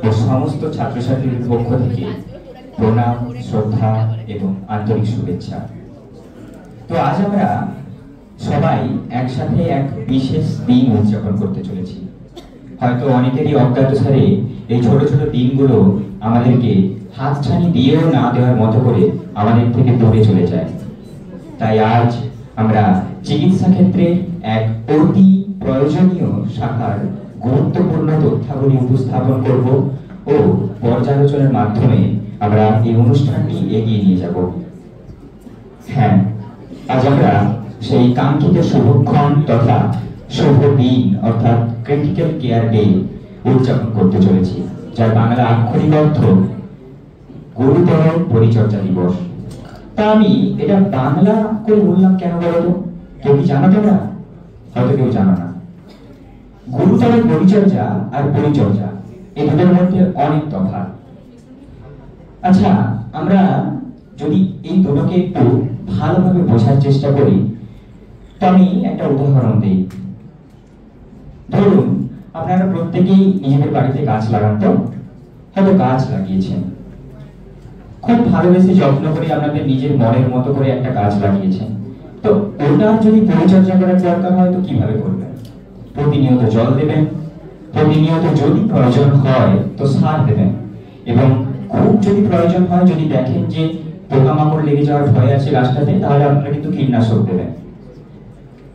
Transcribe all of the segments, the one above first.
ও সমস্ত ছাত্রছাত্রীদের পক্ষ থেকে প্রণাম, শ্রদ্ধা এবং আন্তরিক শুভেচ্ছা। তো আজ আমরা সবাই একসাথে এক বিশেষ দিন উদযাপন করতে চলেছি। হয়তো অনেকেরই অজ্ঞাতসারে এই ছোট ছোট দিনগুলো আমাদেরকে হাতছানি দিয়েও না দেওয়ার মতো করে আমাদের থেকে দূরে চলে যায়। তাই আজ আমরা চিকিৎসা ক্ষেত্রে এক অতি প্রয়োজনীয় শাখার গুরুত্বপূর্ণ তথ্যাবলী উপস্থাপন করব ও পর্যালোচনার মাধ্যমে আমরা এই অনুষ্ঠানটি এগিয়ে নিয়ে যাব। হ্যাঁ, আজ আমরা সেই কাঙ্ক্ষিত শুভক্ষণ তথা শুভ দিন অর্থাৎ ক্রিটিক্যাল কেয়ার ডে উদযাপন করতে চলেছি, যার বাংলা আক্ষরিক অর্থ গুরুতর পরিচর্যা দিবস। তা আমি এটা বাংলা করে বললাম কেন বলতো? কেউ কি জানো তোমরা? হয়তো কেউ জানো না। গুরুতর পরিচর্যা আর পরিচর্যা এই দুটোর মধ্যে অনেক তফাৎ। আচ্ছা, আমরা যদি এই দুটোকে একটু ভালোভাবে বোঝার চেষ্টা করি, তো আমি একটা উদাহরণ দিই। ধরুন, আপনারা প্রত্যেকেই নিজেদের বাড়িতে গাছ লাগান, তো হয়তো গাছ লাগিয়েছেন, খুব ভালোবেসে যত্ন করে আপনাদের নিজের মনের মতো করে একটা গাছ লাগিয়েছেন। তো ওটার যদি পরিচর্যা করার দরকার হয় তো কিভাবে করবেন? প্রতিনিয়ত জল দেবেন, প্রতিনিয়ত যদি প্রয়োজন হয় তো সার দেবেন, এবং খুব যদি প্রয়োজন হয়, যদি দেখেন যে পোকামাকড় লেগে যাওয়ার ভয় আছে গাছটাতে, তাহলে আপনারা কিন্তু কীটনাশক দেবেন।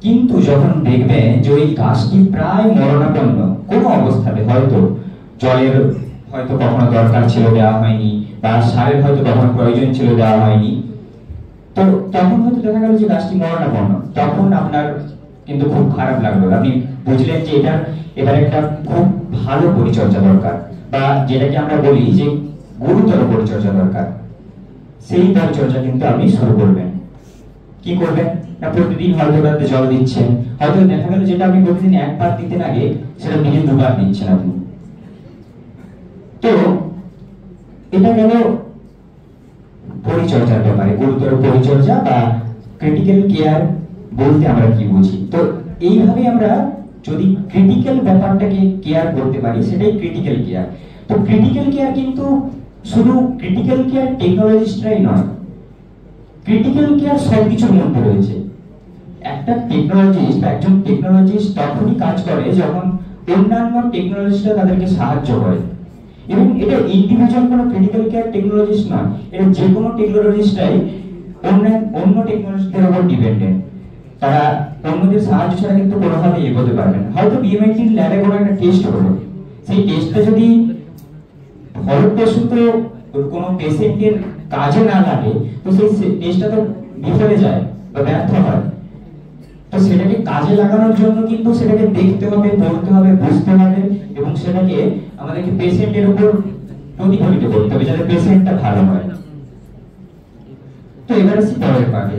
কিন্তু যখন দেখবেন যে ওই গাছটি প্রায় মরণাপন্ন কোনো অবস্থাতে, হয়তো জলের হয়তো কখনো দরকার ছিল দেওয়া হয়নি, বা সারের হয়তো কখনো প্রয়োজন ছিল দেওয়া হয়নি, তো তখন হয়তো দেখা গেল যে গাছটি মরণাপন্ন, তখন আপনার কিন্তু খুব খারাপ লাগলো। আপনি বুঝলেন যে এটার একটা খুব ভালো পরিচর্যা দরকার, বা যেটাকে আমরা বলি যে গুরুতর পরিচর্যা দরকার। সেই পরিচর্যা কিন্তু আপনি শুরু করবেন। কি করবেন না, প্রতিদিন হয়তো রাতে জল দিচ্ছেন, হয়তো দেখা গেল যেটা আপনি প্রতিদিন একবার দিতেন আগে, সেটা দিনে দুবার দিচ্ছেন আপনি। তো এটা গেল পরিচর্যার ব্যাপারে। গুরুতর পরিচর্যা বা ক্রিটিক্যাল কেয়ার বলতে আমরা কি বুঝি? তো এইভাবে আমরা যদি ক্রিটিক্যাল ব্যাপারটাকে কেয়ার করতে পারি, সেটাই ক্রিটিক্যাল কেয়ার। তো ক্রিটিক্যাল কেয়ার কিন্তু শুধু ক্রিটিক্যাল কেয়ার টেকনোলজিস্টরাই নয়, ক্রিটিক্যাল কেয়ার সবকিছুর মধ্যে রয়েছে। একটা টেকনোলজিস্ট বা একজন টেকনোলজিস্ট তখনই কাজ করে যখন অন্যান্য টেকনোলজিস্টরা তাদেরকে সাহায্য করে। এবং এটা ইন্ডিভিজুয়াল কোনো ক্রিটিক্যাল কেয়ার টেকনোলজিস্ট নয়, এটা যে কোনো টেকনোলজিস্টরাই অন্য টেকনোলজিস্টদের উপর ডিপেন্ডেন্ট। তারা অন্যদের সাহায্য ছাড়া কিন্তু কোনোভাবেই এগোতে পারবে না। হয়তো বিএমআইটির ল্যাবে কোনো একটা টেস্ট হলো, সেই টেস্টটা যদি ফলপ্রসূ কোনো পেশেন্টের কাজে না লাগে, তো সেই টেস্টটা তো বিফলে যায় বা ব্যর্থ হয়। তো সেটাকে কাজে লাগানোর জন্য কিন্তু সেটাকে দেখতে হবে, পড়তে হবে, বুঝতে হবে, এবং সেটাকে আমাদেরকে পেশেন্টের উপর প্রতিফলিত করতে হবে যাতে পেশেন্টটা ভালো হয়। তো এবারে আসি পরের পার্টে।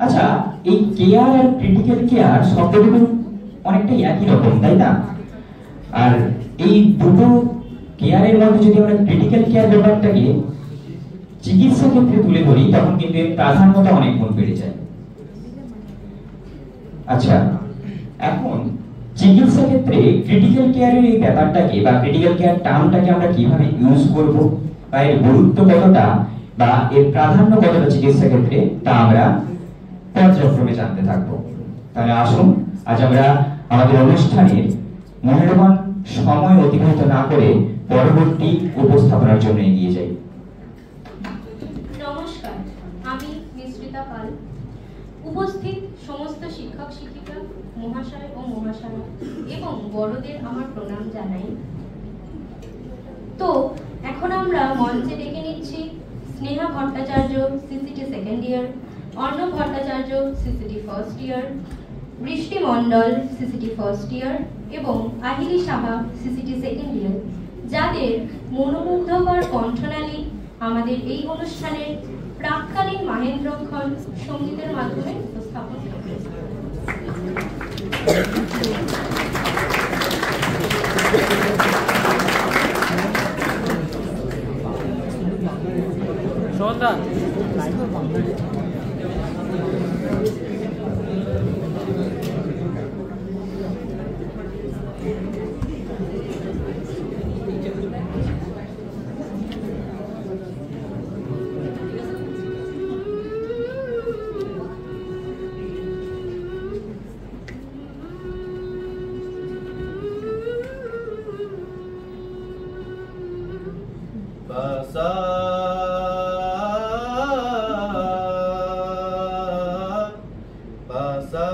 আচ্ছা, এই কেয়ার আর ক্রিটিক্যাল কেয়ার শব্দগুলো অনেকটাই একই রকম, তাই না? আর এই দুটো কেয়ারের মধ্যে যদি আমরা ক্রিটিক্যাল কেয়ার ব্যাপারটাকে চিকিৎসা ক্ষেত্রে তুলে ধরি, তখন কিন্তু এর প্রাধান্যতা অনেক গুণ বেড়ে যায়। আচ্ছা, এখন চিকিৎসা ক্ষেত্রে ক্রিটিক্যাল কেয়ারের এই ব্যাপারটাকে বা ক্রিটিক্যাল কেয়ার টার্মটাকে আমরা কিভাবে ইউজ করব, বা এর গুরুত্ব কতটা বা এর প্রাধান্য কতটা চিকিৎসা ক্ষেত্রে, তা আমরা পর্যায়ক্রমে জানতে থাকবো। তাহলে আসুন আজ আমরা আমাদের অনুষ্ঠানের মূল্যবান সময় অতিবাহিত না করে পরবর্তী উপস্থাপনার জন্য এগিয়ে যাই। নমস্কার, আমি মিশ্রিতা পাল। উপস্থিত সমস্ত শিক্ষক শিক্ষিকা মহাশয় ও মহাশয়া এবং বড়দের আমার প্রণাম জানাই। তো এখন আমরা মঞ্চে ডেকে নিচ্ছি Sneha Bhattacharya, সিসিটি second year, Arnab Bhattacharya, সিসিটি first year, বৃষ্টি মণ্ডল, সিসিটি ফার্স্ট ইয়ার, এবং আহিলি সাহা, সিসিটি সেকেন্ড ইয়ার, যাদের মনোমুগ্ধকর কণ্ঠনালী আমাদের এই অনুষ্ঠানের প্রাক্কালীন মাহেন্দ্রক্ষণ সঙ্গীতের মাধ্যমে উপস্থাপন করবে। সন্ধ্যা Pasa Pasa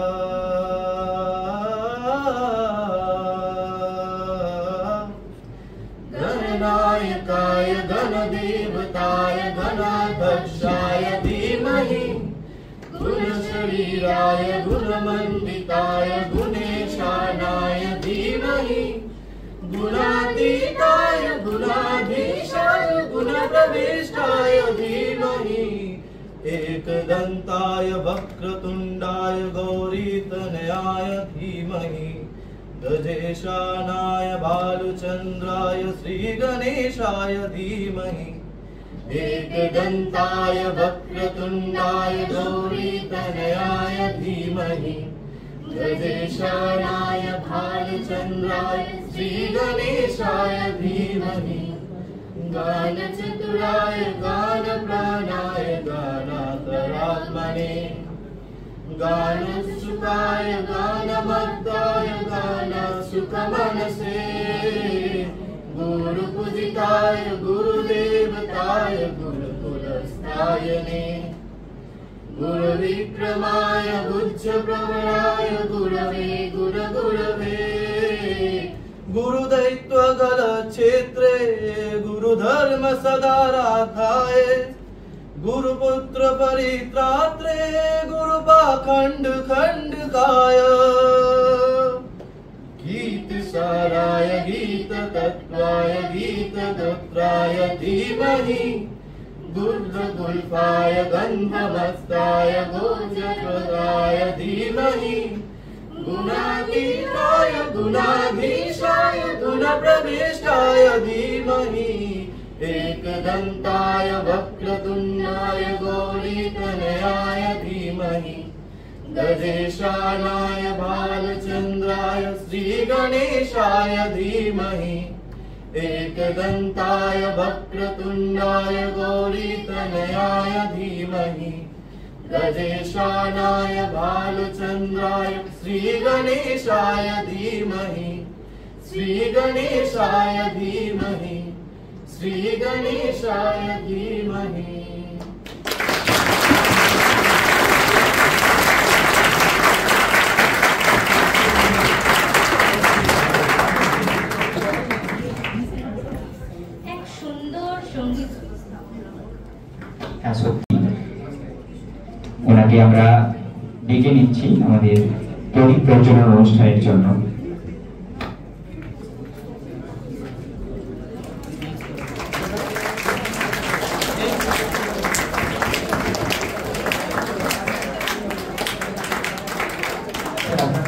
Gananayakaya Ganadevataaya Ganadhakshaya Dhimahi Gunashariraya Gunamanditaya Guneshwanaya Dhimahi Gunatitaya Gunadhishaya Gunapravishthaya Dhimahi Ekadantaya Vakratundaya Gauritanayaya Dhimahi Gajeshanaya Bhaluchandraya Sri Ganeshaya Dhimahi Ekadantaya Vakratundaya Gauritanayaya Dhimahi Gajeshanaya Bhaluchandraya Sri Ganeshaya Dhimahi Ganachaturaya Ganapranaya Ganataratmane Ganasukaya Ganamardaya Ganasukhamanase Guru Pujitaya Guru Devataya Guru Kulastayane Guru Vikramaya Bujja Pravaraya Gurave Guru Gurave Guru Daitva Gala Chetre Guru Dharma Sadarathaye Guru Putra Paritratre Guru Pakhand Khandkaya Geeta Saraya Geeta Tattvaya Geeta Dutraya Dhimahi Gurva Gulfaya Gandhamastaya Gojapradaya Dhimahi Gunatitaya Gunadhishaya Gunapravishthaya Dhimahi Ekadantaya Vakratundaya Gauritanayaya Dhimahi Gajeshanaya Bhalachandraya Sri Ganeshaya Dhimahi Ekadantaya Vakratundaya Gauritanayaya Dhimahi Gajeshanaya Bhaluchandraya Sri Ganeshaya Dhimahi Sri Ganeshaya Dhimahi Sri Ganeshaya Dhimahi এক সুন্দর সঙ্গীত সত্যি ওনাকে আমরা ডেকে নিচ্ছি আমাদের পরিপ্রজনন অনুষ্ঠানের জন্য।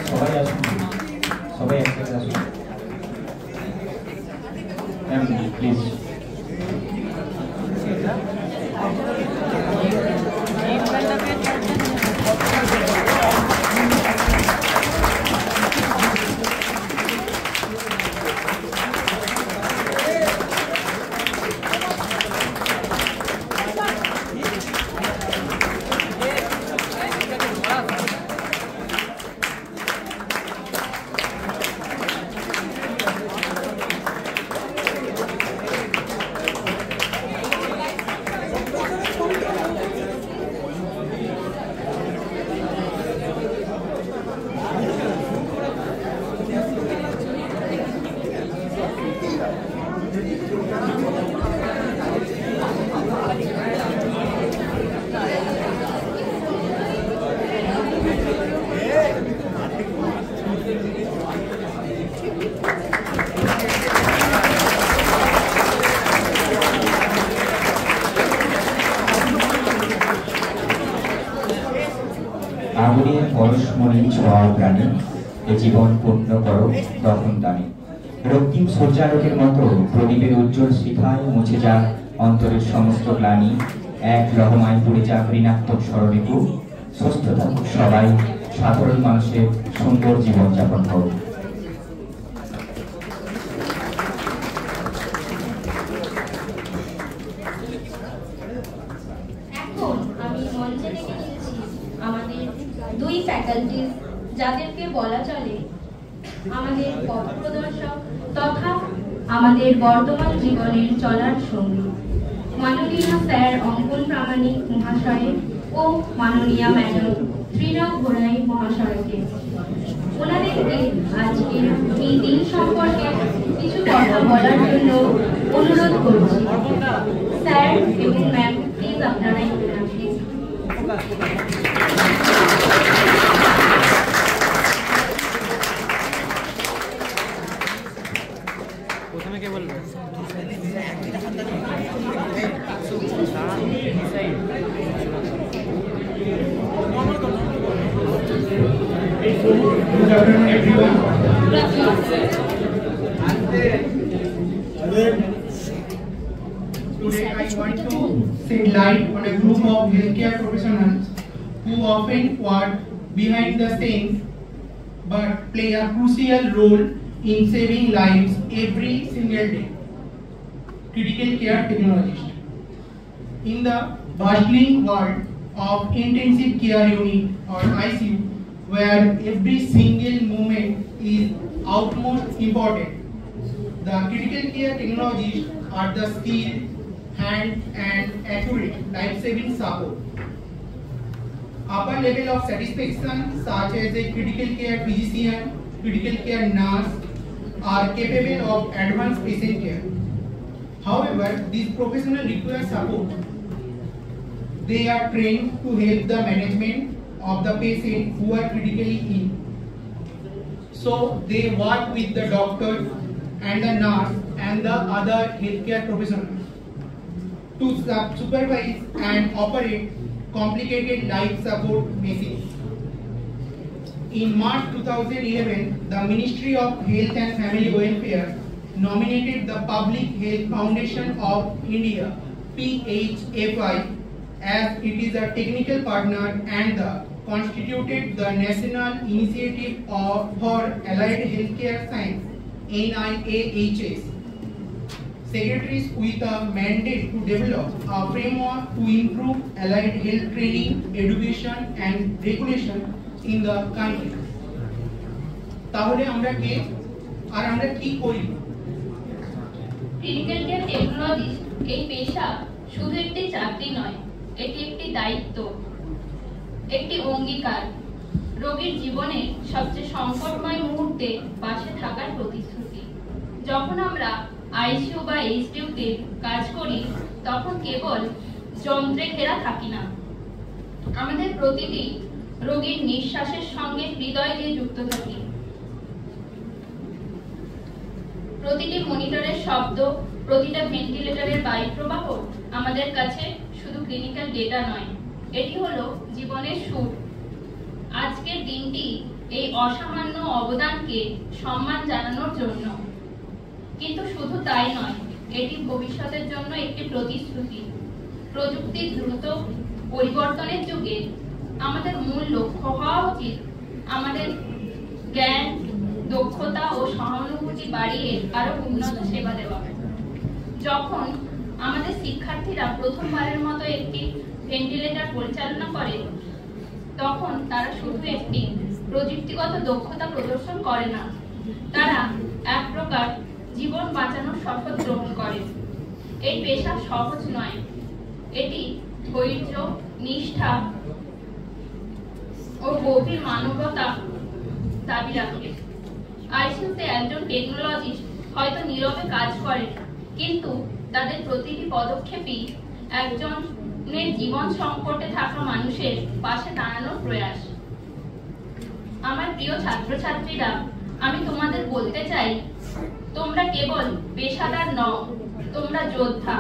সবাই আসুন, সবাই একসাথে আসুন প্লিজ। আগুনের পরশমণি ছোঁয়ার প্রাণী এ জীবন পূর্ণ করো তখন দামি। রক্তিম সূর্যালোকের মতো প্রদীপের উজ্জ্বল শিখায় মুছে যা অন্তরের সমস্ত গ্লানি। এক রহমায় পুড়ে যা ঋণাত্মক স্মরণীকু। সুস্থ থাকুক সবাই, সাধারণ মানুষের সুন্দর জীবনযাপন হোক। এখন আমি মঞ্চে ডেকে নিচ্ছি আমাদের দুই ফ্যাকাল্টিজ, যাদেরকে বলা চলে আমাদের পথপ্রদর্শক তথা আমাদের বর্তমান জীবনের চলার সঙ্গী। মাননীয় স্যার অঙ্কন প্রামাণিক মহাশয় ও মাননীয় ম্যাডাম ত্রিনব ঘোড়াই মহাশয়কে ওনাদেরকে আজকে এই দিন সম্পর্কে কিছু কথা বলার জন্য অনুরোধ করছি। স্যার এবং ম্যাম, প্লিজ আপনারা একটু আসুন। প্রথমে কে বলবে? Good afternoon, everyone. Today I want to shed light on a group of healthcare professionals who often work behind the scenes but play a crucial role in saving lives every single day. Critical care technologists. In the bustling world of intensive care unit or ICU, where every single moment is utmost important, the critical care technologists are the skilled, hand and accurate life-saving support. Upper level of satisfaction such as a critical care physician, critical care nurse are capable of advanced patient care. However, these professionals require support. They are trained to help the management of the patient who are critically ill. So they work with the doctor and the nurse and the other healthcare professionals to supervise and operate complicated life support machines. In March 2011, the Ministry of Health and Family Welfare nominated the Public Health Foundation of India, PHFI, as it is a technical partner and constituted the National Initiative for Allied Healthcare Science, NIAHS, secretaries with a mandate to develop a framework to improve allied health training, education and regulation in the country. তাহলে আমরা কে আর আমরা কি করি? Critical care technologist এই পেশা শুধু একটি চাকরি নয়, এটি একটি দায়িত্ব, একটি অঙ্গীকার, রোগীর জীবনে সবচেয়ে সংকটময় মুহূর্তে পাশে থাকার প্রতিশ্রুতি। যখন আমরা আইসিইউ বা এইচডিইউতে কাজ করি তখন কেবল যন্ত্রে ঘেরা থাকি না, আমাদের প্রতিটি রোগীর নিঃশ্বাসের সঙ্গে হৃদয় দিয়ে যুক্ত থাকি। প্রতিটি মনিটরের শব্দ, প্রতিটা ভেন্টিলেটরের বায়ু প্রবাহ আমাদের কাছে শুধু ক্লিনিক্যাল ডেটা নয়, এটি হলো জীবনের সুর। আজকের দিনটি এই অসামান্য অবদানকে সম্মান জানানোর জন্য, কিন্তু শুধু তাই নয়, এটি ভবিষ্যতের জন্য একটি প্রতিশ্রুতি। প্রযুক্তির দ্রুত পরিবর্তনের যুগে আমাদের মূল লক্ষ্য হওয়া উচিত আমাদের জ্ঞান, দক্ষতা ও সহানুভূতি বাড়িয়ে আরো উন্নত সেবা দেওয়া। যখন আমাদের শিক্ষার্থীরা প্রথমবারের মতো একটি ভেন্টিলেটর পরিচালনা করে তখন তারা শুধু একটি প্রযুক্তিগত দক্ষতা প্রদর্শন করে না, তারা এক প্রকার জীবন বাঁচানোর শপথ গ্রহণ করে। এই পেশা সহজ নয়, এটি ধৈর্য, নিষ্ঠা ও গভীর মানবতা দাবি রাখে। আইসিইউতে একজন টেকনোলজিস্ট হয়তো নীরবে কাজ করে, কিন্তু তাদের প্রতিটি পদক্ষেপই একজনের জীবন সংকটে থাকা মানুষের পাশে দাঁড়ানোর প্রয়াস। আমার প্রিয় ছাত্রছাত্রীরা, আমি তোমাদের বলতে চাই, তোমরা কেবল পেশাদার নও, তোমরা যোদ্ধা।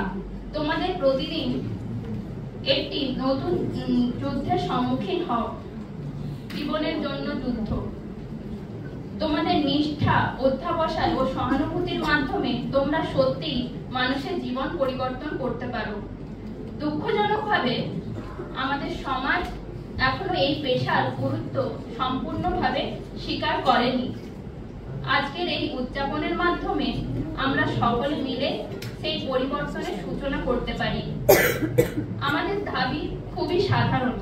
তোমাদের প্রতিদিন একটি নতুন যুদ্ধের সম্মুখীন হও, জীবনের জন্য যুদ্ধ। তোমাদের নিষ্ঠা, অধ্যাবসায় ও সহানুভূতির মাধ্যমে তোমরা সত্যিই মানুষের জীবন পরিবর্তন করতে পারো। দুঃখজনকভাবে আমাদের সমাজ এখনো এই পেশার গুরুত্ব সম্পূর্ণভাবে স্বীকার করেনি। আজকের এই উদযাপনের মাধ্যমে আমরা সকলে মিলে সেই পরিবর্তনের সূচনা করতে পারি। আমাদের দাবি খুবই সাধারণ: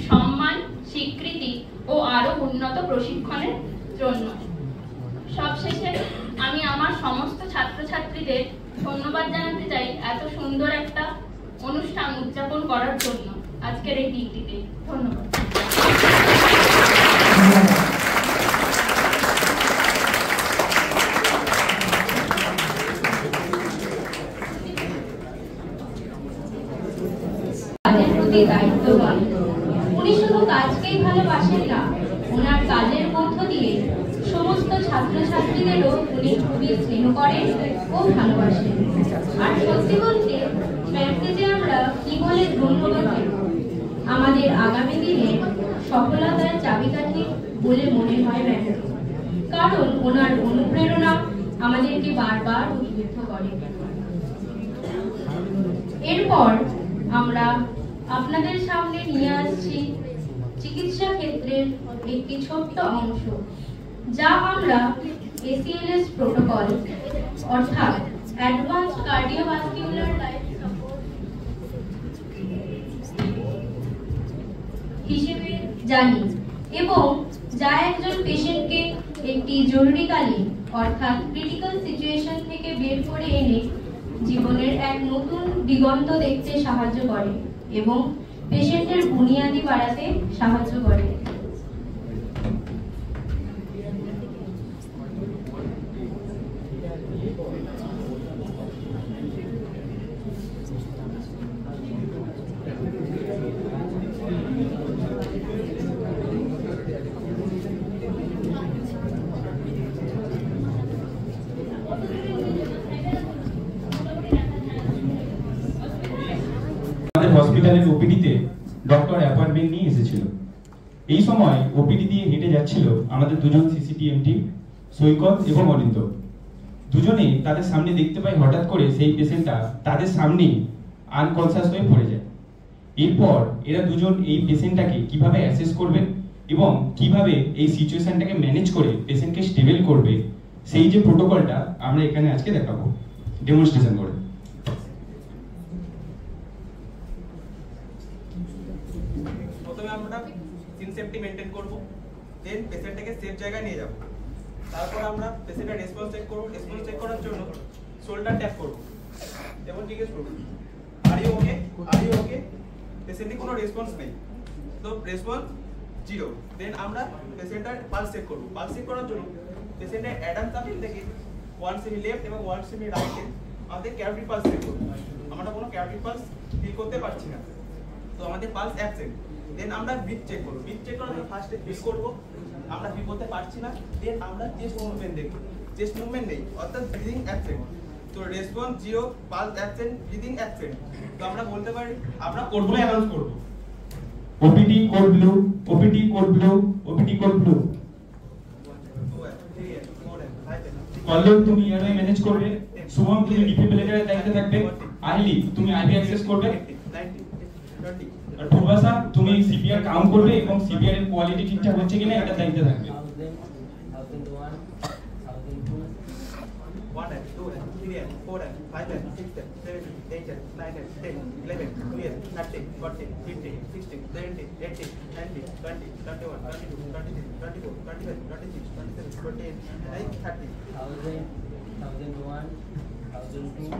সম্মান, স্বীকৃতি ও আরো উন্নত প্রশিক্ষণের জন্য। সবশেষে আমি আমার সমস্ত ছাত্রছাত্রীদের ধন্যবাদ জানাতে চাই এত সুন্দর একটা অনুষ্ঠান উদযাপন করার জন্য আজকের এই দিনটিতে। ধন্যবাদ। কাজের প্রতি দায়িত্ববান। উনি শুধু কাজকেই ভালোবাসেন না, ওনার কাজের মধ্য দিয়ে সমস্ত ছাত্রছাত্রীদেরও উনি খুবই স্নেহ করেন ও ভালোবাসেন। আর সত্যি বলতে ম্যামকে যে আমরা কি বলে ধন্যবাদ দেব, আমাদের আগামী দিনে সফলতার চাবিকাঠি বলে মনে হয় ম্যামকে, কারণ ওনার অনুপ্রেরণা আমাদেরকে বারবার উদ্বুদ্ধ করে। এরপর আমরা আপনাদের সামনে নিয়ে আসছি চিকিৎসা ক্ষেত্রের একটি ছোট্ট অংশ, যা আমরা ACLS প্রোটোকল অর্থাৎ অ্যাডভান্সড কার্ডিওভাস্কুলার লাইফ সাপোর্ট হিসেবে জানি, এবং যা একজন পেশেন্টকে একটি জরুরিকালীন অর্থাৎ ক্রিটিক্যাল সিচুয়েশন থেকে বের করে এনে জীবনের এক নতুন দিগন্ত দেখতে সাহায্য করে এবং পেশেন্টের বুনিয়াদি বাড়াতে সাহায্য করে। হসপিটালের ওপিডিতে ডক্টর অ্যাপয়েন্টমেন্ট নিয়ে এসেছিল। এই সময় ওপিডি দিয়ে হেঁটে যাচ্ছিল আমাদের দুজন সিসিটিএমটি সৈকত এবং অনিন্দ। দুজনেই তাদের সামনে দেখতে পাই হঠাৎ করে সেই পেশেন্টটা তাদের সামনেই আনকনসিয়াস হয়ে পড়ে যায়। এরপর এরা দুজন এই পেশেন্টটাকে কিভাবে অ্যাসেস করবে এবং কিভাবে এই সিচুয়েশনটাকে ম্যানেজ করে পেশেন্টকে স্টেবল করবে, সেই যে প্রোটোকলটা আমরা এখানে আজকে দেখাবো ডেমনস্ট্রেশন করে। প্রথমে আমরা সিন সেফটি মেইনটেইন করব, দেন পেশেন্টটাকে সেফ জায়গায় নিয়ে যাব। তারপর আমরা পেশেন্টের রেসপন্স চেক করব। রেসপন্স চেক করার জন্য শোল্ডার ট্যাপ করব এবং জিজ্ঞেস করব are you okay, are you okay. পেশেন্টের কোনো রেসপন্স নেই, তো রেসপন্স 0। দেন আমরা পেশেন্টের পালস চেক করব। পালস চেক করার জন্য পেশেন্টের অ্যাডাম সার্কেল থেকে 1 সেমি লেফট এবং 1 সেমি রাইটে আমাদের ক্যারোটিড পালস চেক করব। আমরা কোনো ক্যারোটিড পালস ফিল করতে পারছি না, তো আমাদের পালস অ্যাবসেন্ট। দেন আমরা ব্রিথ চেক করব। ব্রিথ চেক করার জন্য ফার্স্টে ফিল করব, আমরা ফিল করতে পারছি না। দেন আমরা চেস্ট মুভমেন্ট দেখব, চেস্ট মুভমেন্ট নেই অর্থাৎ ব্রিদিং অ্যাবসেন্ট। তো response 0, pulse absent, breathing absent. তো আমরা বলতে পারি আমরা কোডগুলো অ্যানাউন্স করব। OPD code blue, OPD code blue, OPD code blue. Kallol তুমি এআরআই ম্যানেজ করবে, শুভম তুমি ডিফিব্রিলেটরের দায়িত্বে থাকবে, আইলি তুমি আইভি অ্যাক্সেস করবে, 90 20 আর পূর্বাশা তুমি সিপিআর কাউন্ট করবে এবং সিপিআর এর কোয়ালিটি ঠিকঠাক হচ্ছে কিনা এটা দায়িত্বে থাকবে। 1 and 2 and 3 and 4 and 5 and 6 and 7 and 8 and 9 and 10, 11, 12, 13, 14, 15, 16, 17, 18, 19, 20, 21, 22, 23, 24, 25, 26, 27, 28, 30. 1001, 1002.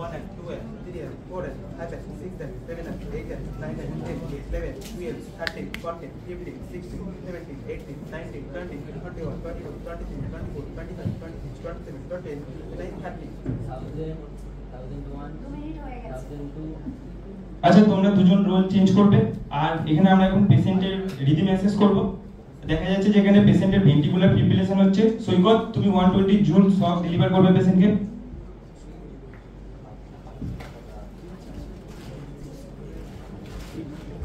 1 and 2 and 3 and 4 and 5 and 6 and 7 and 8 and 9 and 10, 11, 12, 13, 14, 15, 16, 17, 18, 19, 20, 21, 22, 23, 24, 25, 26, 27, 28, 30. 1000, 1001, 1002. আচ্ছা তোমরা দুজন রোল চেঞ্জ করবে, আর এখানে আমরা এখন পেশেন্টের রিদিম অ্যাসেস করব। দেখা যাচ্ছে যে এখানে পেশেন্টের ভেন্টিকুলার ফিব্রিলেশন হচ্ছে। সৈকত তুমি 120 জুল শক ডেলিভার করবে পেশেন্টকে।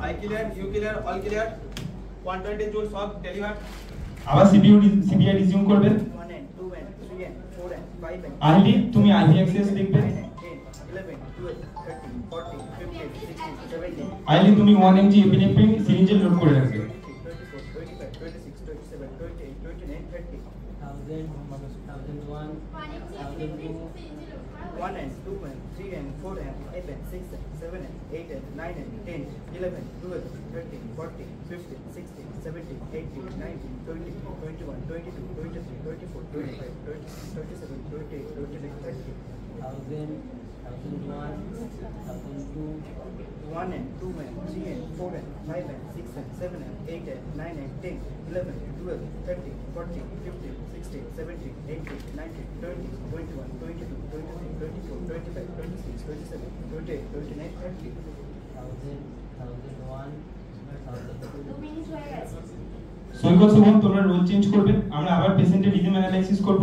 I clear, you clear, all clear. 120 joule shock deliver. আবার সিপিআর রিজিউম করবে। 1 and 2 and 3 and 4 and 5 and আইলি তুমি আইভি অ্যাক্সেস দেখবে। 9 and 10, 11, 12, 13, 14, 15, 16, 17, আইলি তুমি 1 mg এপিনেফ্রিন সিরিঞ্জে লোড করে রাখবে। 24, 25, 26, 27, 28, 29, 30. 1000, 1001, 1002. 1 and 2 and 3 and 4 and 5 and 6 and 7 and 8 and 9 and 10, 11, 12, 13, 14, 15, 16, 17, 18, 19, 20, 21, 22, 23, 24, 25, 26, 27, 28, 29, 30. 1000, 1001, 1002, 1 and 2 and 3 and 4 and 5 and 6 and 7 and 8 and 9 and 10, 11, 12, 13, 14, 15, 16, 17, 18, 19, 20, 21, 22, 23, 24, 25, 26, 27, 28, 29, 30. 1000, 1001, 1002. সৈকত শুভম তোমরা role change করবে, আমরা আবার পেশেন্টের রিদম অ্যানালাইসিস করব।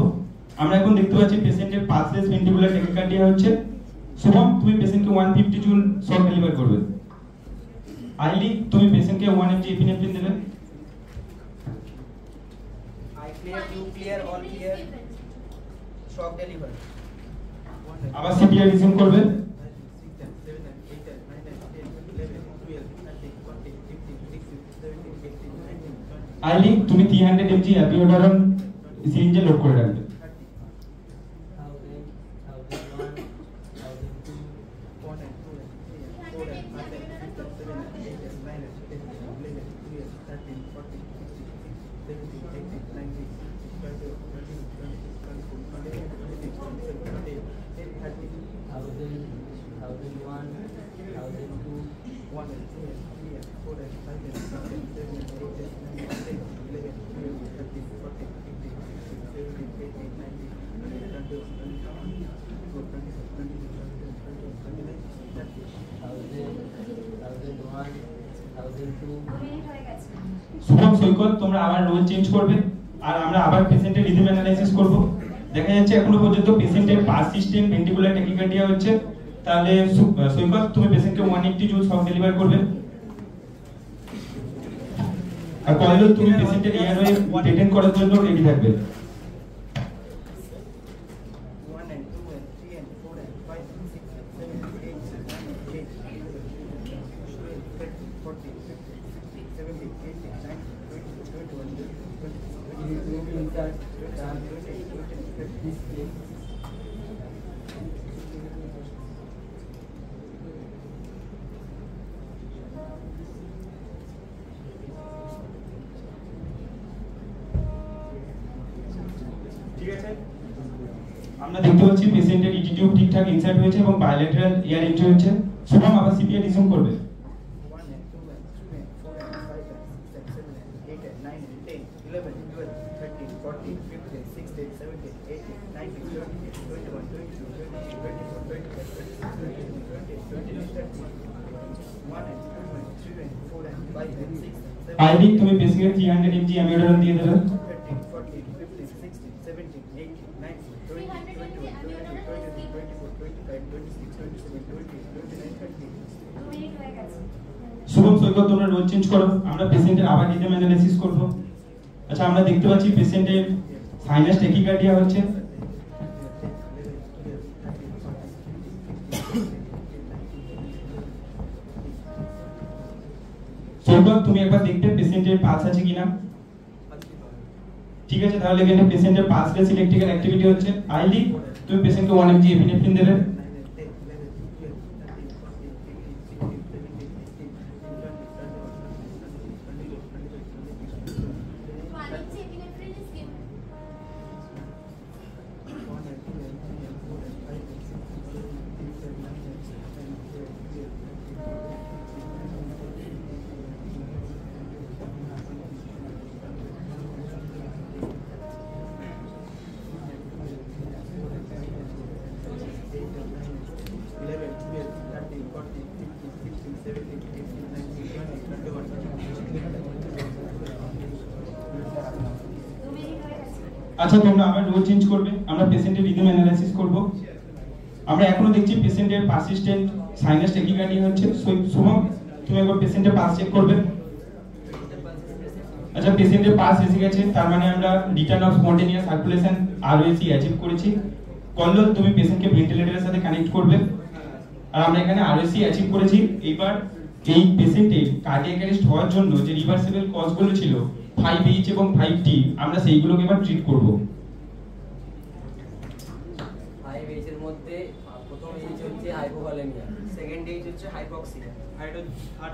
আমরা এখন দেখতে পাচ্ছি পেশেন্টের পালসলেস ভেন্ট্রিকুলার ট্যাকিকার্ডিয়া হচ্ছে। শুভম তুমি পেশেন্টকে 150 জুল শক ডেলিভার করবে। আইলি তুমি পেশেন্টকে 1 mg এপিনেফ্রিন দেবে। I clear, you clear, all clear. Shock deliver. আবার সিপিআর রিজিউম করবে। আইলি তুমি 300 mg অ্যাপিওডারন সিরিঞ্জে লোড করে রাখবে। 1000, শুভম সৈকত তোমরা আবার রোল চেঞ্জ করবে আর আমরা আবার পেশেন্টের রিদম অ্যানালাইসিস করব। দেখা যাচ্ছে এখনো পর্যন্ত পেশেন্টের পারসিস্টেন্ট ভেন্ট্রিকুলার ট্যাকিকার্ডিয়া হচ্ছে। তাহলে সৈকত তুমি পেশেন্টকে 180 জুল শক ডেলিভার করবে। আর কয়লো তুমি পেশেন্টের এয়ারওয়ে ডিটেক্ট করার জন্য রেডি থাকবে। 1 and 2 and 3 and 4 and 5 and 6 and 7 and 8 and 9 and 10, 12, 13, 14, 15, 16, 17, 18, 19, 20, 21, 22, 23, 24, 25, 26, 27, 28, 29, 30. ঠিক আছে, আমরা দেখতে পাচ্ছি পেশেন্টের ইটি টিউব ঠিকঠাক ইনসার্ট হয়েছে এবং বাইলেটারাল এয়ার এন্ট্রি হচ্ছে। শুভম আবার সিপিআর রিজিউম করবে। 1 and 2 and 3 and 4 and 5 and 6 and 7 and 8 and 9 and 10, 11, 12, 13, 14, 15, 16, 17, 18, 19, 20, 21, 22, 23, 24, 25, 26, 27, 28, 29, 30. 1 and 2 and 3 and 4 and 5 and 6 and 7. আইলি তুমি পেশেন্টকে 300 mg অ্যামিওডারন দিয়ে দেবে। 13, 14, 15, 16, 17, 18, 19, 20, 21, 22, 23, 24, 25, 26, 27, 28, 29, 30. শুভম সৈকত তোমরা রোল চেঞ্জ করো, আমরা পেশেন্টের আবার রিদম অ্যানালাইসিস করব। আচ্ছা আমরা দেখতে পাচ্ছি পেশেন্টের সাইনাস ট্যাকিকার্ডিয়া হচ্ছে। সৈকত তুমি একবার দেখতে পেশেন্টের পালস আছে কিনা। ঠিক আছে, তাহলে এখানে পেশেন্টের পালসলেস ইলেকট্রিক্যাল অ্যাক্টিভিটি হচ্ছে। আইলি তুমি পেশেন্টকে 1 mg এপিনেফ্রিন দেবে। 11, 12, 13, 14, 15, 16, 17, 18, 19, 20, 21, 22, 23, 24, 25, 26, 27, 28, 29, 30. আচ্ছা তোমরা আবার রোল চেঞ্জ করবে, আমরা পেশেন্টের রিদম অ্যানালাইসিস করব। আমরা এখনো দেখছি পেশেন্টের পারসিস্টেন্ট সাইনাস ট্যাকিকার্ডিয়া হচ্ছে। শুভম তুমি একবার পেশেন্টের পালস চেক করবে। আচ্ছা পেশেন্টের পালস এসে গেছে, তার মানে আমরা return of spontaneous circulation ROSC achieve করেছি। কল্লোল তুমি পেশেন্টকে ভেন্টিলেটরের সাথে কানেক্ট করবে। আর আমরা এখানে আরওএসি অ্যাচিভ করেছি। এইবার এই পেশেন্টের কার্ডিয়াক অ্যারেস্ট হওয়ার জন্য যে রিভার্সিবল কজগুলো ছিল 5H এবং 5T, আমরা সেইগুলোকে এবার ট্রিট করব। 5H এর মধ্যে হচ্ছে হাইপোভোলেমিয়া। সেকেন্ড এজ হচ্ছে হাইপক্সিয়া। থার্ড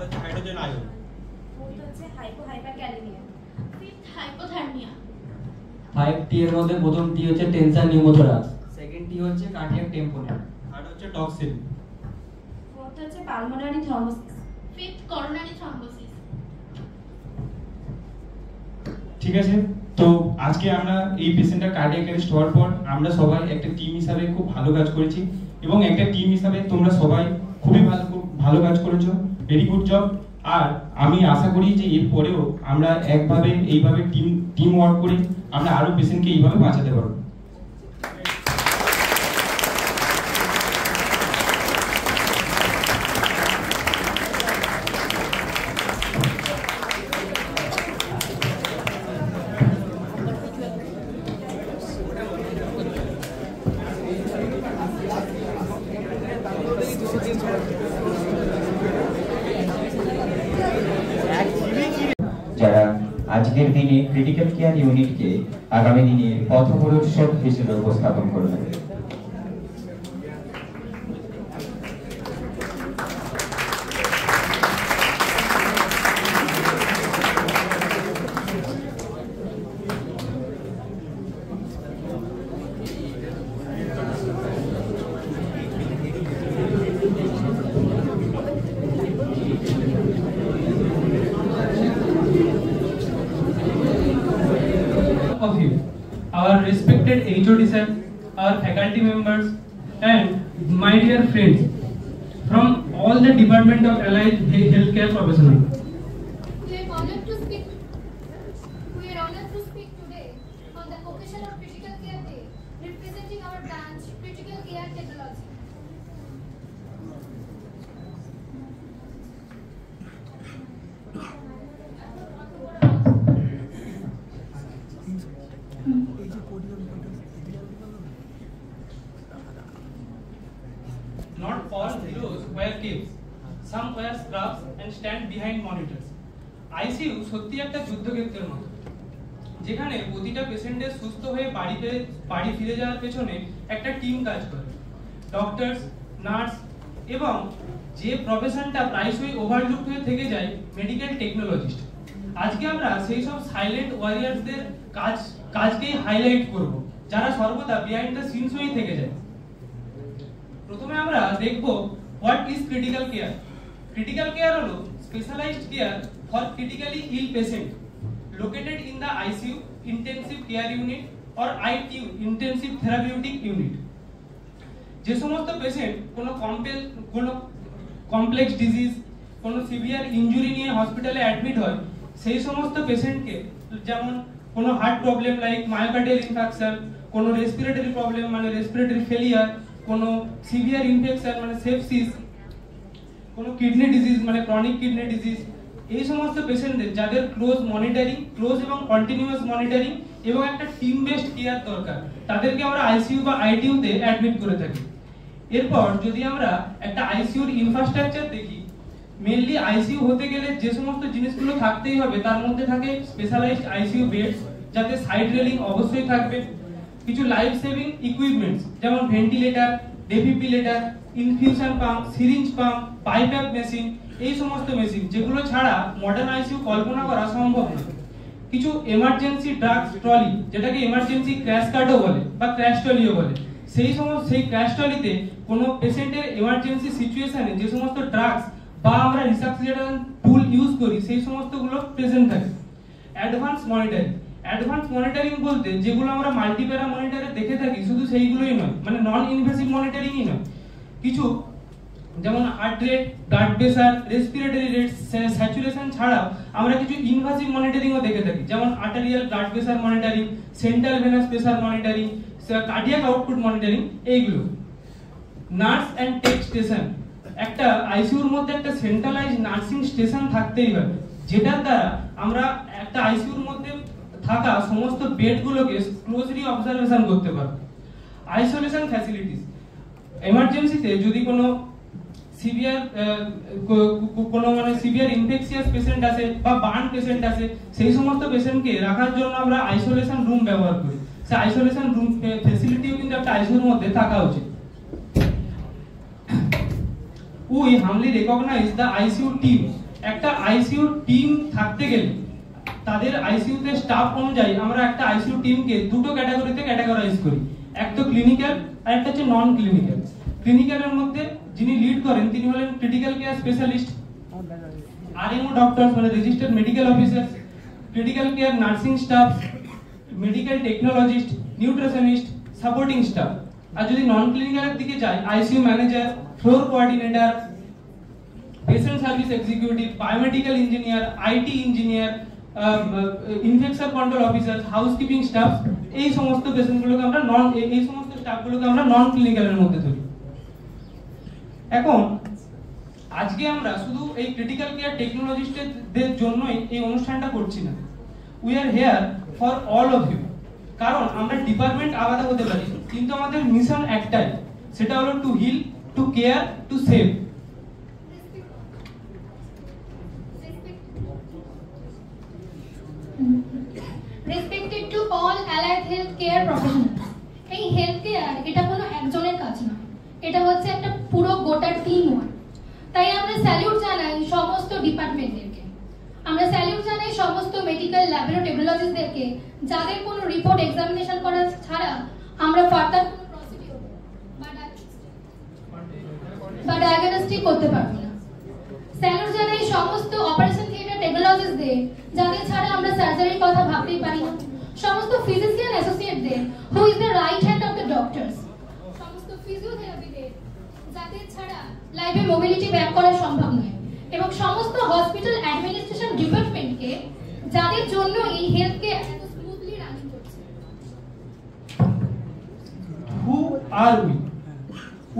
হচ্ছে হাইড্রোজেন আয়ন। ফোর্থ হচ্ছে হাইপারক্যালেমিয়া। Fifth hypothermia. 5T এর মধ্যে প্রথম টি হচ্ছে টেনশন নিউমোথোরাক্স। সেকেন্ড টি হচ্ছে কার্ডিয়াক টেম্পোনেট। থার্ড হচ্ছে টক্সিন। ফোর্থ হচ্ছে pulmonary thrombosis. Fifth coronary thrombosis. ঠিক আছে, তো আজকে আমরা এই পেশেন্টটা কার্ডিয়াক অ্যারেস্ট হওয়ার পর আমরা সবাই একটা টিম হিসাবে খুব ভালো কাজ করেছি এবং একটা টিম হিসাবে তোমরা সবাই খুবই ভালো কাজ করেছো, ভেরি গুড জব। আর আমি আশা করি যে এর পরেও আমরা এইভাবে টিম ওয়ার্ক করে আমরা আরো পেশেন্টকে এইভাবে বাঁচাতে পারবো। যারা আজকের দিনে ক্রিটিক্যাল কেয়ার ইউনিটকে আগামী দিনে পথপ্রদর্শক হিসেবে উপস্থাপন করবেন। Of you, our respected HOD sir, our faculty members, and my dear friends from all the department of allied healthcare professionals. We are honored to speak today on the occasion of Critical Care Day, representing our branch, Critical Care Technology. Not all heroes wear capes. Some wear scrubs and stand behind monitors. ICU সত্যি একটা যুদ্ধক্ষেত্রের মতো, যেখানে প্রতিটা পেশেন্টের সুস্থ হয়ে বাড়ি ফিরে যাওয়ার পেছনে একটা টিম কাজ করে। ডক্টরস, নার্স এবং যে প্রফেশনটা প্রায়শই ওভারলুকড হয়ে থেকে যায়, মেডিকেল টেকনোলজিস্ট। আজকে আমরা সেই সব সাইলেন্ট ওয়ারিয়ার্সদের কাজকেই হাইলাইট করব, যারা সর্বদা বিহাইন্ড দ্য সিনস হয়েই থেকে যায়। প্রথমে আমরা দেখব what is critical care. Critical care হলো specialised care for critically ill patient located in the ICU, intensive care unit or ITU, intensive therapeutic unit. যে সমস্ত পেশেন্ট কোনো কমপ্লেক্স ডিজিজ, কোনো সিভিয়ার ইনজুরি নিয়ে হসপিটালে অ্যাডমিট হয়, সেই সমস্ত পেশেন্টকে, যেমন কোনো heart problem like myocardial infection, কোনো রেসপিরেটরি প্রবলেম মানে রেসপিরেটরি ফেলিয়ার, কোনো সিভিয়ার ইনফেকশন মানে সেপসিস, কোনো কিডনি ডিজিজ মানে ক্রনিক কিডনি ডিজিজ, এই সমস্ত পেশেন্টদের যাদের ক্লোজ এবং কন্টিনিউয়াস মনিটরিং এবং একটা টিম বেসড কেয়ার দরকার, তাদেরকে আমরা ICU বা ITU তে অ্যাডমিট করে থাকি। এরপর যদি আমরা একটা ICU এর ইনফ্রাস্ট্রাকচার দেখি, মেইনলি ICU হতে গেলে যে সমস্ত জিনিসগুলো থাকতেই হবে তার মধ্যে থাকে স্পেশালাইজড ICU বেডস, যাতে সাইড রেলিং অবশ্যই থাকবে, কিছু লাইফ সেভিং ইকুইপমেন্টস যেমন ventilator, defibrillator, infusion pump, syringe pump, BiPAP machine, এই সমস্ত মেশিন যেগুলো ছাড়া মডার্ন ICU কল্পনা করা সম্ভব নয়। কিছু এমার্জেন্সি ড্রাগস ট্রলি, যেটাকে এমার্জেন্সি ক্র্যাশ কার্ডও বলে বা ক্র্যাশ ট্রলিও বলে, সেই ক্র্যাশ ট্রলিতে কোনো পেশেন্টের এমার্জেন্সি সিচুয়েশনে যে সমস্ত ড্রাগস বা আমরা রিসাসিটেশন টুল ইউজ করি সেই সমস্তগুলো প্রেজেন্ট থাকে। অ্যাডভান্স মনিটরিং বলতে যেগুলো আমরা মাল্টিপ্যারা মনিটরে দেখে থাকি শুধু সেইগুলোই নয়, মানে নন ইনভেসিভ মনিটরিংই নয়, কিছু যেমন heart rate, blood pressure, respiratory rate, saturation ছাড়াও আমরা কিছু ইনভেসিভ মনিটরিংও দেখে থাকি, যেমন arterial blood pressure monitoring, central venous pressure monitoring, cardiac output monitoring, এইগুলো। নার্স অ্যান্ড টেক স্টেশন, একটা ICUর মধ্যে একটা সেন্ট্রালাইজড নার্সিং স্টেশন থাকতেই হবে, যেটার দ্বারা আমরা একটা ICUর মধ্যে থাকা সমস্ত বেডগুলোকে ক্লোজলি অবজারভেশন করতে পারবো। আইসোলেশন ফ্যাসিলিটিস, এমার্জেন্সিতে যদি কোনো সিভিয়ার ইনফেকশিয়াস পেশেন্ট আছে বা বার্ন পেশেন্ট আছে, সেই সমস্ত পেশেন্টকে রাখার জন্য আমরা আইসোলেশন রুম ব্যবহার করি। সেই আইসোলেশন রুম ফ্যাসিলিটিও কিন্তু একটা ICUর মধ্যে থাকা উচিত। We humbly recognise the ICU team. একটা আইসিইউ টিম থাকতে গেলে তাদের আইসিইউ তে স্টাফ অনুযায়ী আমরা একটা আইসিইউ টিমকে দুটো ক্যাটাগরিতে ক্যাটাগরাইজ করি, এক তো ক্লিনিক্যাল আর একটা হচ্ছে নন ক্লিনিক্যাল। ক্লিনিক্যালের মধ্যে যিনি লিড করেন তিনি হলেন critical care specialist, RMO doctors মানে registered medical officer, critical care nursing staff, medical technologist, nutritionist, supporting staff. আর যদি নন ক্লিনিক্যালের দিকে যাই, ICU manager, floor coordinator, patient service executive, biomedical engineer, IT engineer, infection control officer, housekeeping staff, এই সমস্ত পেশেন্টগুলোকে আমরা এই সমস্ত স্টাফগুলোকে আমরা নন ক্লিনিক্যালের মধ্যে ধরি। এখন আজকে আমরা শুধু এই ক্রিটিক্যাল কেয়ার টেকনোলজিস্টদের জন্যই এই অনুষ্ঠানটা করছি না, we are here for all of you. কারণ আমরা ডিপার্টমেন্ট আলাদা হতে পারি, কিন্তু আমাদের মিশন একটাই, সেটা হলো to heal, to care, to save. Respected to all allied healthcare professionals. এই হেলথ কেয়ার এটা কোনো একজনের কাজ না, এটা হচ্ছে একটা পুরো গোটা টিম ওয়ার্ক। তাই আমরা স্যালিউট জানাই সমস্ত ডিপার্টমেন্টদেরকে, আমরা স্যালিউট জানাই সমস্ত মেডিকেল ল্যাবরেটরিস্টদেরকে যাদের কোনো রিপোর্ট এক্সামিনেশন করা ছাড়া আমরা ফার্দার কোনো প্রসিডিউর বা ডায়াগনস্টিক করতে পারবো না। স্যালিউট জানাই সমস্ত অপারেশন থিয়েটার টেকনোলজিস্টদের যাদের ছাড়া আমরা সার্জারির কথা ভাবতেই পারি না, সমস্ত ফিজিশিয়ান অ্যাসোসিয়েটদের who is the right hand of the doctors, সমস্ত ফিজিওথেরাপিদের যাদের ছাড়া লাইফে মোবিলিটি ব্যাক করা সম্ভব নয়, এবং সমস্ত হসপিটাল অ্যাডমিনিস্ট্রেশন ডিপার্টমেন্টকে যাদের জন্য এই হেলথ কেয়ার এত স্মুথলি রানিং করছে। Who are we?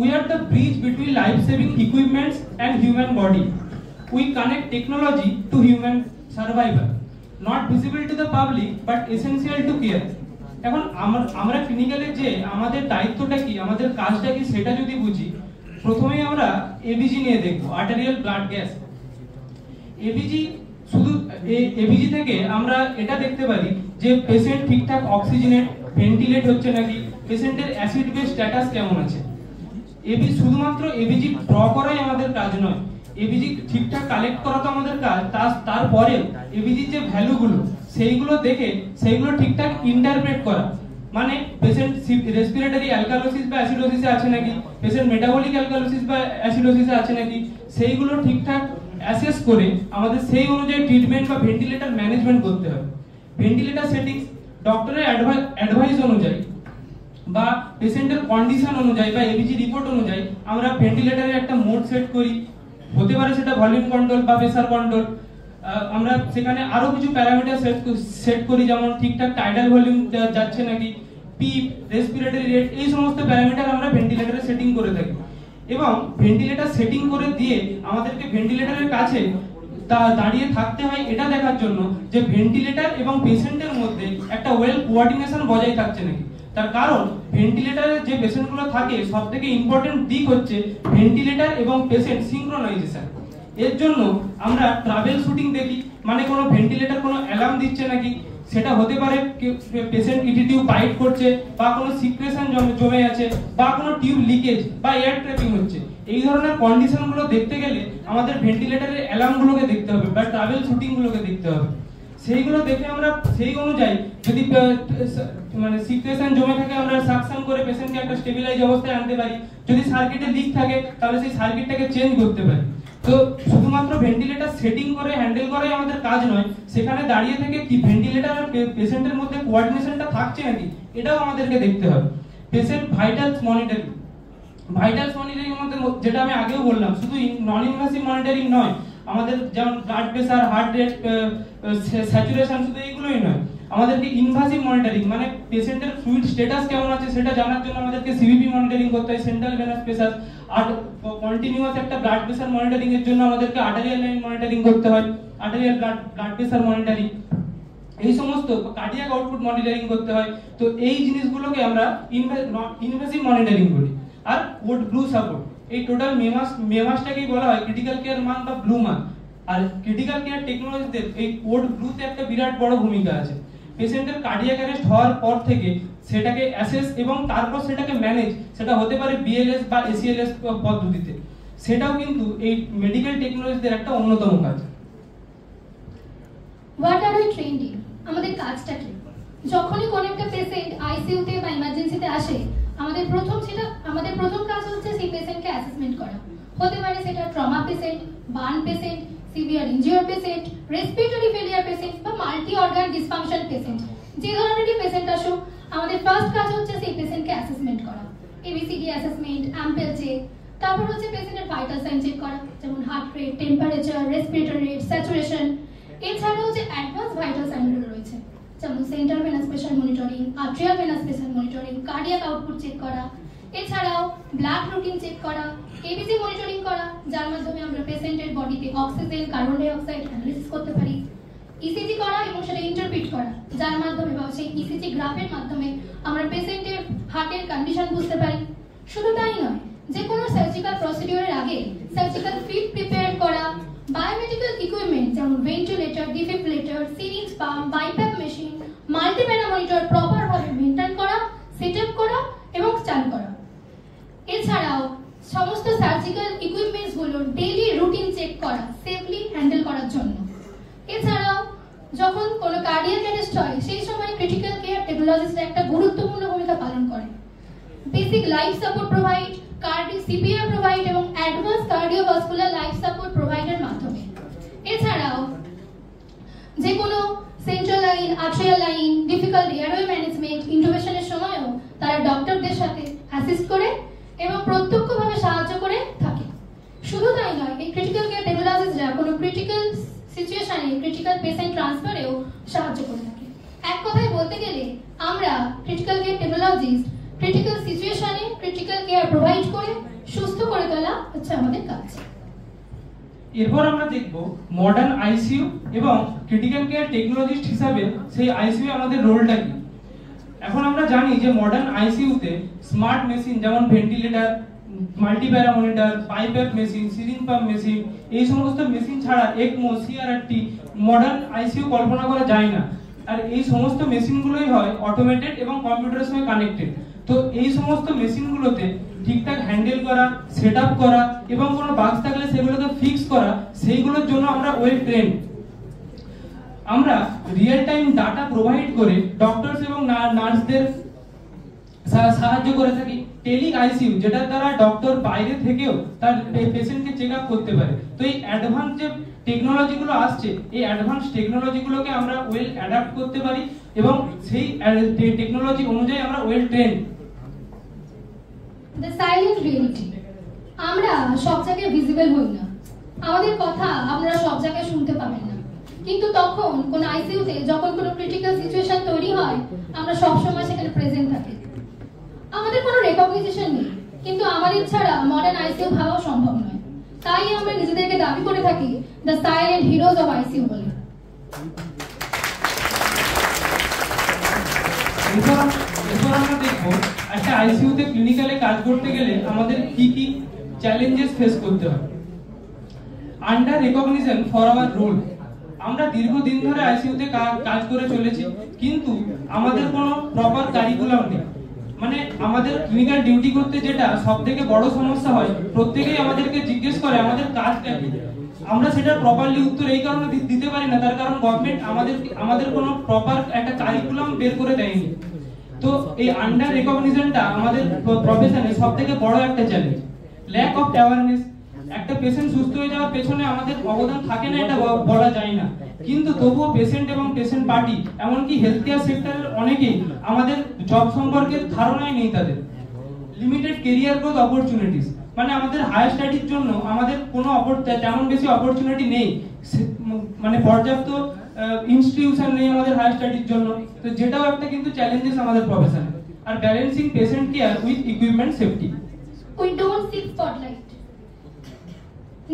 We are the bridge between life-saving equipments and human body. We connect technology to human survival, not visible to the public but essential to care. এখন আমরা ক্লিনিক্যালে যে আমাদের দায়িত্বটা কি, আমাদের কাজটা কি, সেটা যদি বুঝি, প্রথমেই আমরা এবিজি নিয়ে দেখব, আর্টেরিয়াল ব্লাড গ্যাস। এবিজি শুধু এবিজি থেকে আমরা এটা দেখতে পারি যে পেশেন্ট ঠিকঠাক অক্সিজেনেট, ভেন্টিলেট হচ্ছে নাকি, পেশেন্টের অ্যাসিড বেস স্ট্যাটাস কেমন আছে। শুধুমাত্র এবিজি ড্র করাই আমাদের কাজ নয়, এবিজি ঠিকঠাক কালেক্ট করা তো আমাদের কাজ, তারপরে এবিজির যে ভ্যালুগুলো সেইগুলো দেখে সেইগুলো ঠিকঠাক ইন্টারপ্রেট করা, মানে পেশেন্ট রেসপিরেটরি অ্যালকালোসিস বা অ্যাসিডোসিসে আছে নাকি, পেশেন্ট মেটাবলিক অ্যালকালোসিস বা অ্যাসিডোসিসে আছে নাকি, সেইগুলো ঠিকঠাক অ্যাসেস করে আমাদের সেই অনুযায়ী ট্রিটমেন্ট বা ভেন্টিলেটর ম্যানেজমেন্ট করতে হবে। ভেন্টিলেটর সেটিংস ডক্টরের অ্যাডভাইস অনুযায়ী বা পেশেন্টের কন্ডিশন অনুযায়ী বা এবিজি রিপোর্ট অনুযায়ী আমরা ভেন্টিলেটরের একটা মোড সেট করি, হতে পারে সেটা ভলিউম কন্ট্রোল বা প্রেসার কন্ট্রোল। আমরা সেখানে আরো কিছু প্যারামিটার সেট করি, যেমন ঠিকঠাক টাইডাল ভলিউম যাচ্ছে নাকি, পিপ, রেসপিরেটরি রেট, এই সমস্ত প্যারামিটার আমরা ভেন্টিলেটরে সেটিং করে থাকি। এবং ভেন্টিলেটর সেটিং করে দিয়ে আমাদেরকে ভেন্টিলেটরের কাছে দাঁড়িয়ে থাকতে হয় এটা দেখার জন্য যে ভেন্টিলেটর এবং পেশেন্টের মধ্যে একটা ওয়েল কোঅর্ডিনেশন বজায় থাকছে নাকি। তার কারণ ভেন্টিলেটরে যে পেশেন্টগুলো থাকে সবথেকে ইম্পর্টেন্ট দিক হচ্ছে ভেন্টিলেটর এবং পেশেন্ট সিনক্রোনাইজেশন। এর জন্য আমরা ট্রাভেল শুটিং দেখি, মানে কোনো ভেন্টিলেটর কোনো অ্যালার্ম দিচ্ছে নাকি, সেটা হতে পারে পেশেন্ট ইটি টিউব বাইট করছে বা কোনো সিক্রেশন জমে আছে বা কোনো টিউব লিকেজ বা এয়ার ট্র্যাপিং হচ্ছে। এই ধরনের কন্ডিশনগুলো দেখতে গেলে আমাদের ভেন্টিলেটরের অ্যালার্মগুলোকে দেখতে হবে বা ট্রাভেল শুটিংগুলোকে দেখতে হবে। সেইগুলো দেখে আমরা সেই অনুযায়ী যদি মানে সিক্রেশন জমে থাকে আমরা সাকশন করে পেশেন্টকে একটা স্টেবিলাইজ অবস্থায় আনতে পারি, যদি সার্কিটে লিক থাকে তাহলে সেই সার্কিটটাকে চেঞ্জ করতে পারি। তো শুধুমাত্র ভেন্টিলেটর সেটিং করে হ্যান্ডেল করাই আমাদের কাজ নয়, সেখানে দাঁড়িয়ে থেকে কি ভেন্টিলেটর আর পেশেন্টের মধ্যে কোঅর্ডিনেশনটা থাকছে নাকি এটাও আমাদেরকে দেখতে হবে। Patient vitals monitoring, vitals monitoring মধ্যে যেটা আমি আগেও বললাম, শুধু নন ইনভাসিভ মনিটরিং নয়, আমাদের যেমন blood pressure, heart rate, saturation, শুধু এইগুলোই নয়, আমাদেরকে ইনভাসিভ মনিটরিং মানে পেশেন্টের ফ্লুইড স্ট্যাটাস কেমন আছে সেটা জানার জন্য আমাদেরকে সিভিপি মনিটরিং করতে হয়, সেন্ট্রাল ভেনাস প্রেসার। আর কন্টিনিউয়াস একটা ব্লাড প্রেসার মনিটরিং এর জন্য আমাদেরকে আর্টেরিয়াল লাইন মনিটরিং করতে হয়, আর্টেরিয়াল ব্লাড প্রেসার মনিটরিং, এই সমস্ত কার্ডিয়াক আউটপুট মনিটরিং করতে হয়। তো এই জিনিসগুলোকে আমরা ইনভাসিভ মনিটরিং করি। আর কোড ব্লু সাপোর্ট, এই টোটাল মেমাসটাকেই বলা হয় ক্রিটিক্যাল কেয়ার মান বা ব্লু মান। আর ক্রিটিক্যাল কেয়ার টেকনোলজিতে এই কোড ব্লুতে একটা বিরাট বড় ভূমিকা আছে। পেশেন্টের কার্ডিয়াক অ্যারেস্ট হওয়ার পর থেকে সেটাকে অ্যাসেস এবং তারপর সেটাকে ম্যানেজ, সেটা হতে পারে বিএলএস বা এসিএলএস পদ্ধতিতে। সেটাও কিন্তু এই মেডিকেল টেকনোলজিদের একটা অন্যতম কাজ। What are we trend in? আমাদের কাজটা কি? যখনই কোনো একটা পেশেন্ট আইসিইউতে বা ইমার্জেন্সিতে আসে, আমাদের প্রথম কাজ হচ্ছে সেই পেশেন্টকে অ্যাসেসমেন্ট করা। হতে পারে সেটা trauma patient, burn patient, severe injure patient, respiratory failure patient বা মাল্টি অর্গান ডিসফাংশন পেশেন্ট, যে ধরনেরই পেশেন্ট আসুক, আমাদের ফার্স্ট কাজ হচ্ছে সেই পেশেন্টকে অ্যাসেসমেন্ট করা। এবিসিডি অ্যাসেসমেন্ট, অ্যাম্পেল চেক, তারপর হচ্ছে পেশেন্টের ভাইটাল সাইন চেক করা, যেমন heart rate, temperature, respiratory rate, saturation. এছাড়াও যে অ্যাডভান্স ভাইটাল সাইনগুলো রয়েছে, যেমন central venous pressure monitoring, arterial venous pressure monitoring, cardiac output check করা, এছাড়াও ব্লাড রুটিন চেক করা, এবিসি মনিটরিং করা, যার মাধ্যমে আমরা পেশেন্টের বডিতে oxygen, carbon di oxide analysis করতে পারি, ইসিজি করা এবং সেটা ইন্টারপ্রিট করা, যার মাধ্যমে বা সেই ইসিজি গ্রাফের মাধ্যমে আমরা পেশেন্টের হার্টের কন্ডিশন বুঝতে পারি। শুধু তাই নয়, যে কোনো সার্জিক্যাল প্রসিডিউরের আগে সার্জিক্যাল ফিট প্রিপেয়ার করা, বায়োমেডিক্যাল ইকুইপমেন্ট যেমন ventilator, defibrillator, syringe pump, BiPAP machine, multipara monitor proper ভাবে মেইনটেইন করা, সেটআপ করা এবং চালু করা। এছাড়াও সমস্ত সার্জিক্যাল ইকুইপমেন্টস গুলো ডেইলি রুটিন চেক করা, সেফলি হ্যান্ডেল করার জন্য। এছাড়াও যখন কোনো কার্ডিয়াক অ্যারেস্ট হয়, সেই সময় ক্রিটিক্যাল কেয়ার টেকনোলজিস্ট একটা গুরুত্বপূর্ণ ভূমিকা পালন করে। Basic life support provide, CPR provide এবং অ্যাডভান্স কার্ডিওভাস্কুলার লাইফ সাপোর্ট প্রোভাইডের মাধ্যমে। এছাড়াও যে কোনো central line, arterial line, difficult airway management, ইন্টুবেশনের সময়ও তারা ডক্টরদের সাথে অ্যাসিস্ট করে এবং প্রত্যক্ষভাবে সাহায্য করে থাকে। শুধু তাই নয়, এই ক্রিটিক্যাল কেয়ার টেকনোলজিস্টরা কোনো ক্রিটিক্যাল সিচুয়েশনে, ক্রিটিক্যাল পেশেন্ট ট্রান্সফারেও সাহায্য করে থাকে। এক কথায় বলতে গেলে আমরা ক্রিটিক্যাল কেয়ার টেকনোলজিস্ট ক্রিটিক্যাল সিচুয়েশনে ক্রিটিক্যাল কেয়ার প্রোভাইড করে সুস্থ করে তোলা হচ্ছে আমাদের কাজ। এরপর আমরা দেখব মডার্ন আইসিইউ এবং ক্রিটিক্যাল কেয়ার টেকনোলজিস্ট হিসাবে সেই আইসিইউ আমাদের রোলটা কি। এখন আমরা জানি যে মডার্ন আইসিইউতে স্মার্ট মেশিন যেমন ventilator, multipara monitor, BiPAP machine, syringe pump machine, এই সমস্ত মেশিন ছাড়া একমো, সিআরটি মডার্ন আইসিইউ কল্পনা করা যায় না। আর এই সমস্ত মেশিনগুলোই হয় অটোমেটেড এবং কম্পিউটারের সঙ্গে কানেক্টেড। তো এই সমস্ত মেশিনগুলোতে ঠিকঠাক হ্যান্ডেল করা, সেটআপ করা এবং কোনো বাগস থাকলে সেগুলোকে ফিক্স করা, সেইগুলোর জন্য আমরা ওয়েল ট্রেন্ড। আমরা রিয়েল টাইম ডাটা প্রোভাইড করে ডক্টরস এবং নার্সদের সাহায্য করে থাকি। টেলি আইসিইউ, যেটা দ্বারা ডক্টর বাইরে থেকেও তার পেশেন্টকে চেক আপ করতে পারে। তো এই অ্যাডভান্স যে টেকনোলজিগুলো আসছে, এই অ্যাডভান্স টেকনোলজিগুলোকে আমরা ওয়েল অ্যাডাপ্ট করতে পারি এবং সেই টেকনোলজি অনুযায়ী আমরা well trend. The silent reality, আমরা সব জায়গায় ভিজিবল হই না, আমাদের কথা আপনারা সব জায়গায় শুনতে পাবেন না, কিন্তু তখন কোন আইসিইউতে যখন কোনো ক্রিটিক্যাল সিচুয়েশন তৈরি হয়, আমরা সব সময় সেখানে প্রেজেন্ট থাকি। আমাদের কোনো রেকগনিশন নেই, কিন্তু আমাদের ছাড়া মডার্ন আইসিইউ ভাবাও সম্ভব নয়। তাই আমরা নিজেদেরকে দাবি করে থাকি the silent heroes of ICU বলে। এরপর আমরা দেখবো একটা আইসিইউতে ক্লিনিক্যালে কাজ করতে গেলে আমাদের কি কি চ্যালেঞ্জেস ফেস করতে হয়। Under recognition for our role, আমরা দীর্ঘদিন ধরে আইসিইউতে কাজ করে চলেছি, কিন্তু আমাদের কোনো প্রপার কারিকুলাম নেই। মানে আমাদের ক্লিনিক্যাল ডিউটি করতে যেটা সবথেকে বড় সমস্যা হয়, প্রত্যেকেই আমাদেরকে জিজ্ঞেস করে আমাদের কাজটা কি। আমরা সেটা প্রপারলি উত্তর এই কারণে দিতে পারি না, তার কারণ গভর্নমেন্ট আমাদের কোনো প্রপার একটা কারিকুলাম বের করে দেয়নি। তো এই আন্ডার রেকগনিশনটা আমাদের প্রফেশনে সবথেকে বড় একটা চ্যালেঞ্জ। ল্যাক অফ অ্যাওয়ারনেস, একটা পেশেন্ট সুস্থ হয়ে যাওয়ার পেছনে আমাদের অবদান থাকে না এটা বলা যায় না, কিন্তু তবুও পেশেন্ট এবং পেশেন্ট পার্টি এমনকি হেলথ কেয়ার সেক্টরের অনেকেই আমাদের জব সম্পর্কে ধারণাই নেই তাদের। লিমিটেড কেরিয়ার গ্রোথ অপরচুনিটিস, মানে আমাদের হায়ার স্টাডির জন্য আমাদের কোনো তেমন বেশি অপরচুনিটি নেই, মানে পর্যাপ্ত ইনস্টিটিউশন নেই আমাদের হায়ার স্টাডির জন্য। তো যেটাও একটা কিন্তু চ্যালেঞ্জেস আমাদের প্রফেশনে। আর balancing patient care with equipment safety. We don't seek spotlight.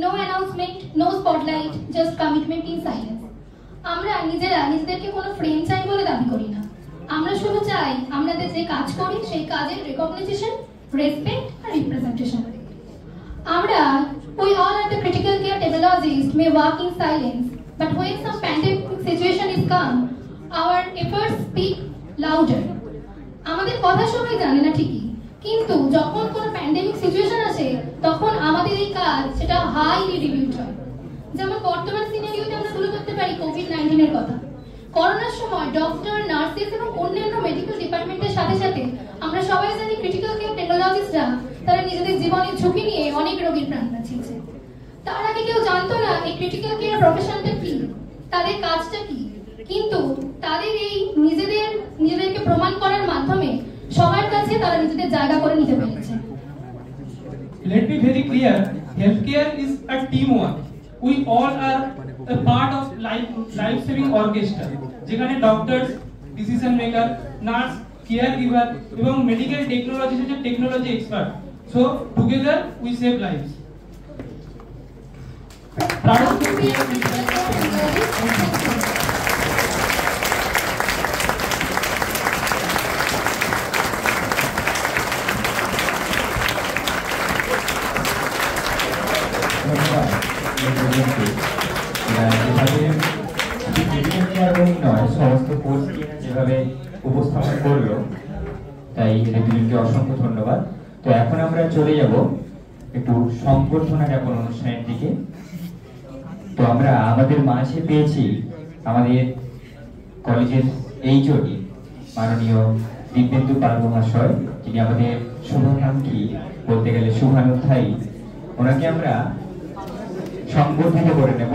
No announcement, no spotlight, just commitment in silence. আমরা নিজেদেরকে কোনো ফ্রেম চাই বলে দাবি করি না। আমরা শুধু চাই আমাদের যে কাজ করি সেই কাজের রেকগনিশন, রেসপেক্ট আর representation. we all at the critical care technologists may work in silence, but when some pandemic situation is come, our efforts speak louder. আমাদের কথা সবাই জানে না ঠিকই, কিন্তু যখন কোনো প্যান্ডেমিক সিচুয়েশন আসে তখন আমাদের এই যেই কাজ সেটা হাইলি রিভিউড হয়। যেমন বর্তমান সিনারিওতে আমরা তুলে ধরতে পারি কোভিড-19 এর কথা। করোনার সময় ডক্টর, নার্সেস এবং অন্যান্য মেডিকেল ডিপার্টমেন্টের সাথে সাথে আমরা সবাই জানি ক্রিটিক্যাল কেয়ার টেকনোলজিস্টরা তারা নিজেদের জীবনের ঝুঁকি নিয়ে অনেক রোগীর প্রাণ বাঁচিয়েছে। তার আগে কেউ জানতো না এই ক্রিটিক্যাল কেয়ার প্রফেশনটা কি, তাদের কাজটা কি, কিন্তু তাদের এই নিজেদেরকে প্রমাণ করার মাধ্যমে সবার কাছে তারা নিজেদের জায়গা করে নিতে পেরেছে। Let me very clear, healthcare is a teamwork. We all are a part of life-saving orchestra. যেখানে doctors, decision maker, nurse, care giver এবং medical technology expert. So together we save lives. সমস্ত কোর্স যেভাবে উপস্থাপন করলো তাই রেভিনিউকে অসংখ্য ধন্যবাদ। তো এখন আমরা চলে যাব একটু সংবর্ধনা জ্ঞাপন অনুষ্ঠানের দিকে। তো আমরা আমাদের মাঝে পেয়েছি আমাদের কলেজের এইচওডি মাননীয় দিব্যেন্দু পাল মহাশয়, যিনি আমাদের শুভাকাঙ্ক্ষী, বলতে গেলে শুভানুধ্যায়ী। ওনাকে আমরা সংবর্ধিত করে নেব।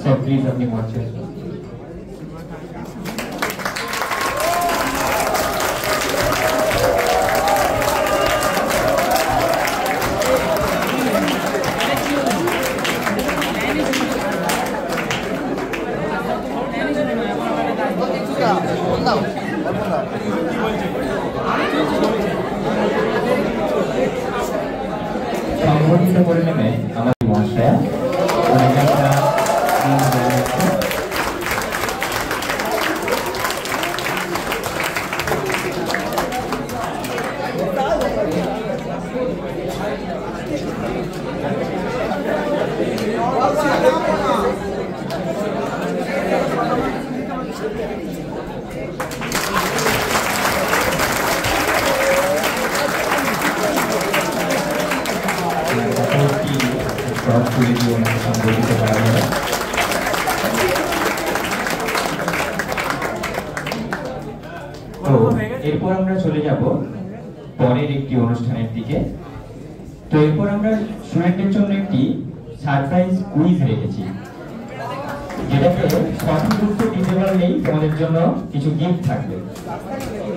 স্যার প্লিজ আপনি মঞ্চে। সংবর্ধিত করে নেবে আমাদের মহাশয়া। এরপর আমরা চলে যাব পরের একটি অনুষ্ঠানের দিকে। তো এরপর আমরা স্টুডেন্টদের জন্য একটি সারপ্রাইজ কুইজ রেখেছি, যেটাকে সঠিক উত্তর দিতে পারলেই তোমাদের জন্য কিছু গিফট থাকবে।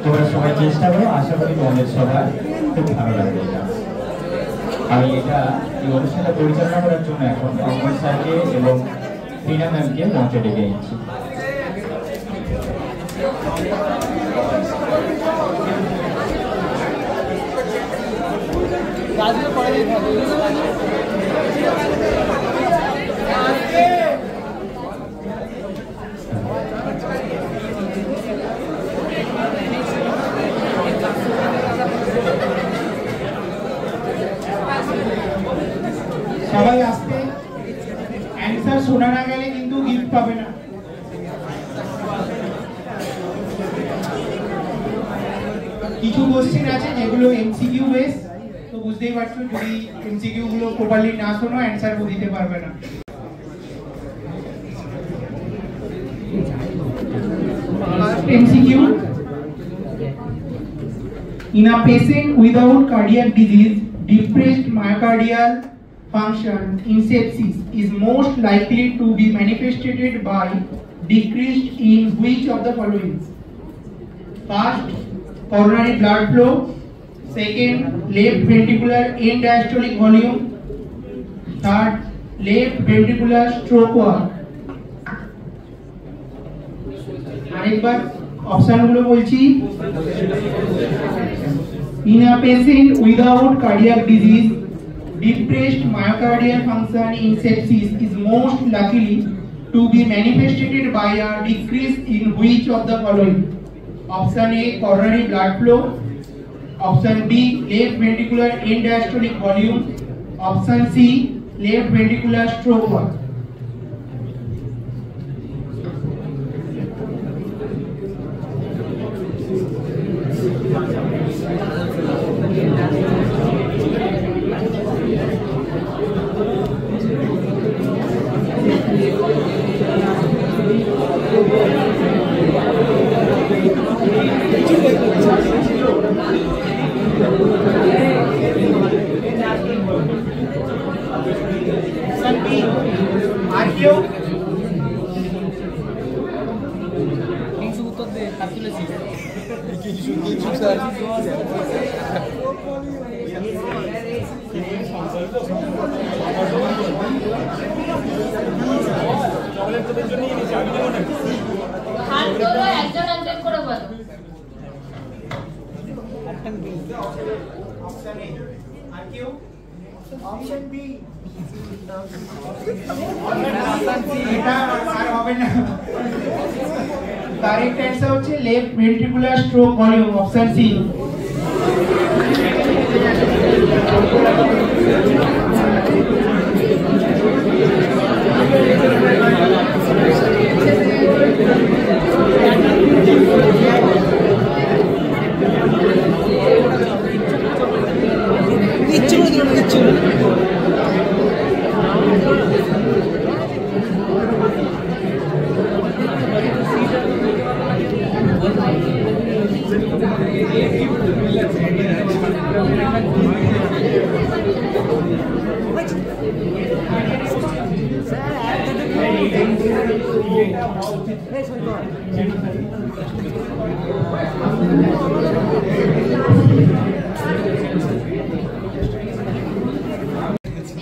তোমরা সবাই চেষ্টা করো, আশা করি তোমাদের সবার খুব ভালো লাগবে। আমি এই অনুষ্ঠানটা পরিচালনা করার জন্য এখন অঙ্কন স্যারকে এবং টিনা ম্যামকে মঞ্চে ডেকে নিচ্ছি। সবাই আসতে, অ্যান্সার শোনা না গেলে কিন্তু গিফট পাবে না। কিছু কোশ্চেন আছে যেগুলো এমসিকিউ বেস, তো বুঝতেই পারছো যদি এমসিকিউ গুলো প্রপারলি না শোনো অ্যান্সার দিতে পারবে না। MCQ: in a patient without cardiac disease, depressed myocardial function in sepsis is most likely to be manifested by decreased in which of the following? First, coronary blood flow. Second, left ventricular end diastolic volume. Third, left ventricular stroke work. আরেকবার অপশনগুলো বলছি। In a patient without cardiac disease, depressed myocardial function in sepsis is most likely to be manifested by a decrease in which of the following? Option A, coronary blood flow. Option B, left ventricular end diastolic volume. Option C, left ventricular stroke work. হাত তোলো, একজন একজন করে বলো। Option B. এটা আর হবে না। কারেক্ট অ্যান্সার হচ্ছে left ventricular stroke volume, option C.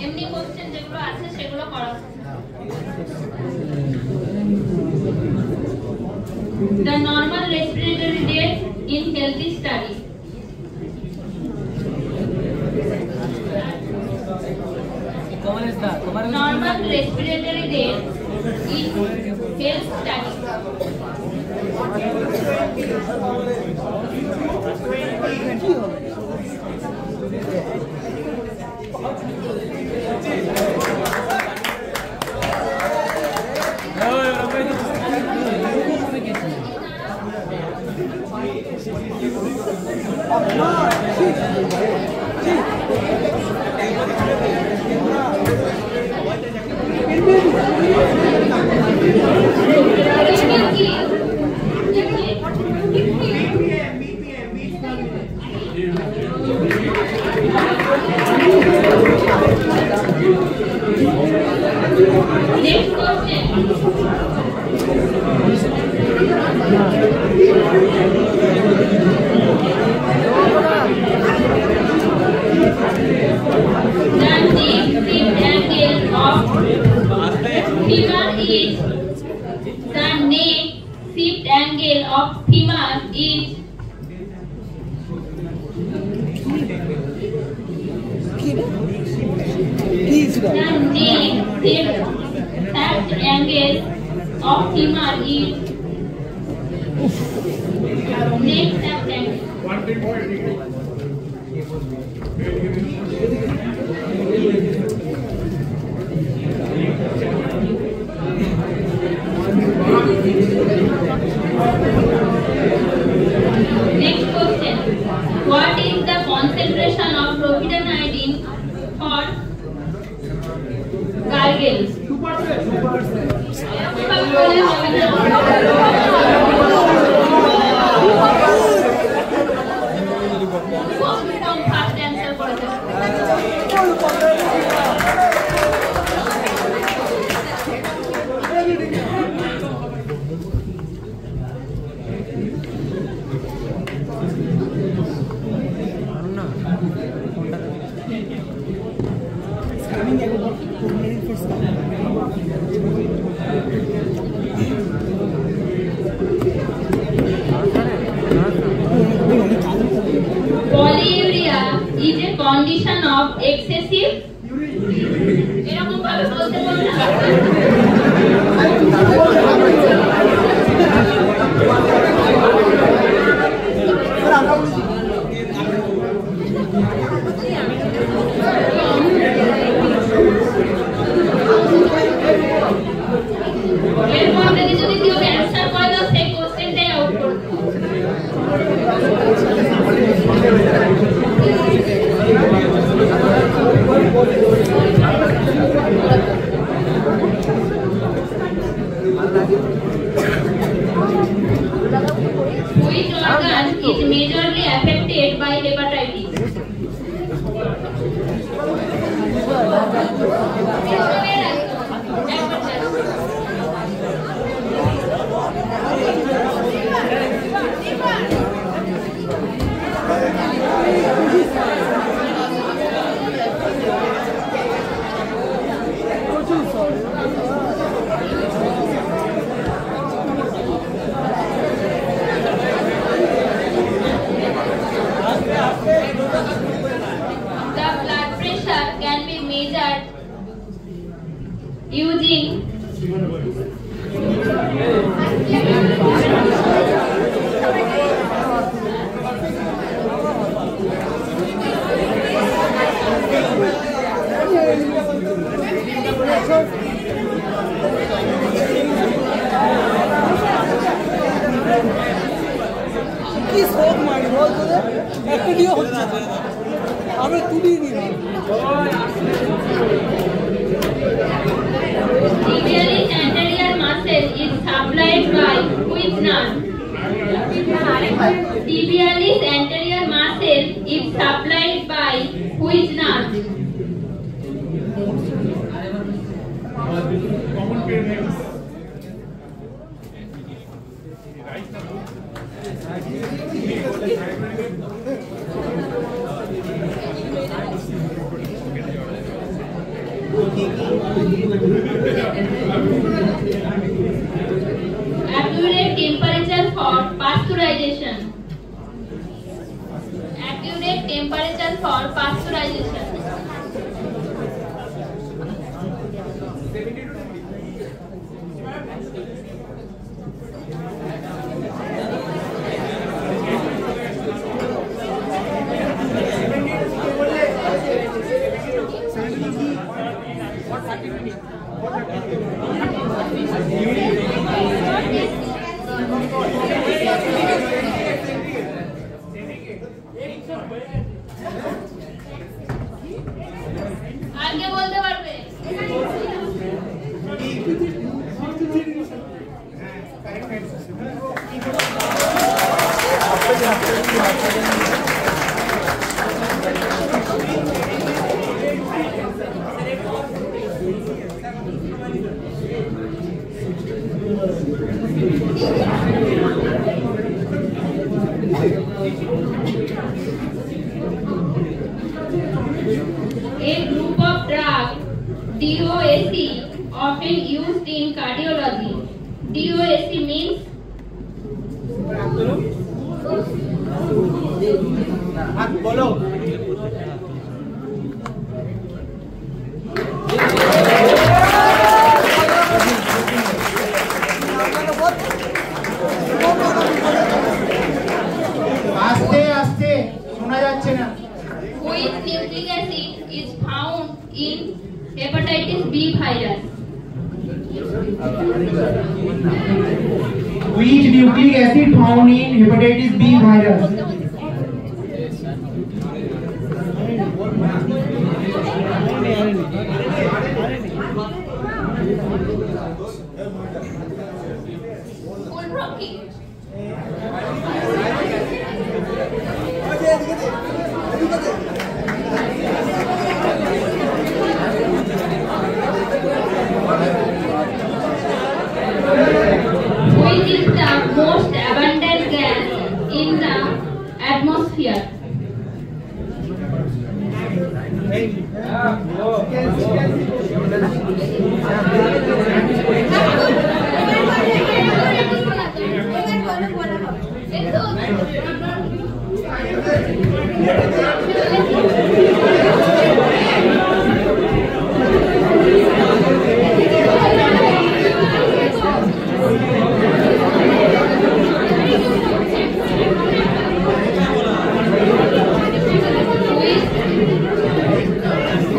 এমনি কোশ্চেন যেগুলো আছে সেগুলো করো। The normal respiratory rate in healthy study. Normal respiratory rate in health study. Next question. The neck shift angle of femur is Next question. What is the concentration of propionidine for gargles? First answer for polyuria is a condition of excessive এরকম ভাবে বলতে বলতে এর মধ্যে যদি কেউ answer করে দাও সেই কোশ্চেনটাই আউট করবে। ইউজিন, কি সব মারি বল তোদের একটা দিয়ে হচ্ছে আমি তুলি নি tibialis anterior muscle is supplied by which nerve? Tibialis anterior muscle is supplied by which nerve? Accurate temperature for pasteurization. Accurate temperature for pasteurization. আর কে বলতে পারবে? A group of drugs, DOAC, often used in cardiology. DOAC means বলো আস্তে আস্তে শোনা যাচ্ছে না। which nucleic acid is found in hepatitis B virus? Which nucleic acid found in hepatitis B virus? Full Rocky. Which is the most abundant gas in the atmosphere?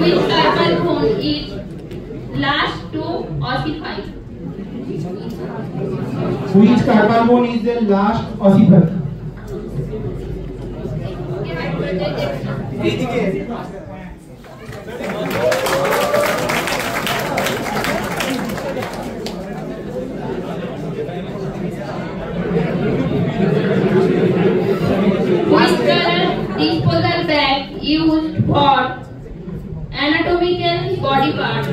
Which carbon bone is last to ossify? Which carbon bone is the last ossify? Which color disposal bag used for anatomical body parts?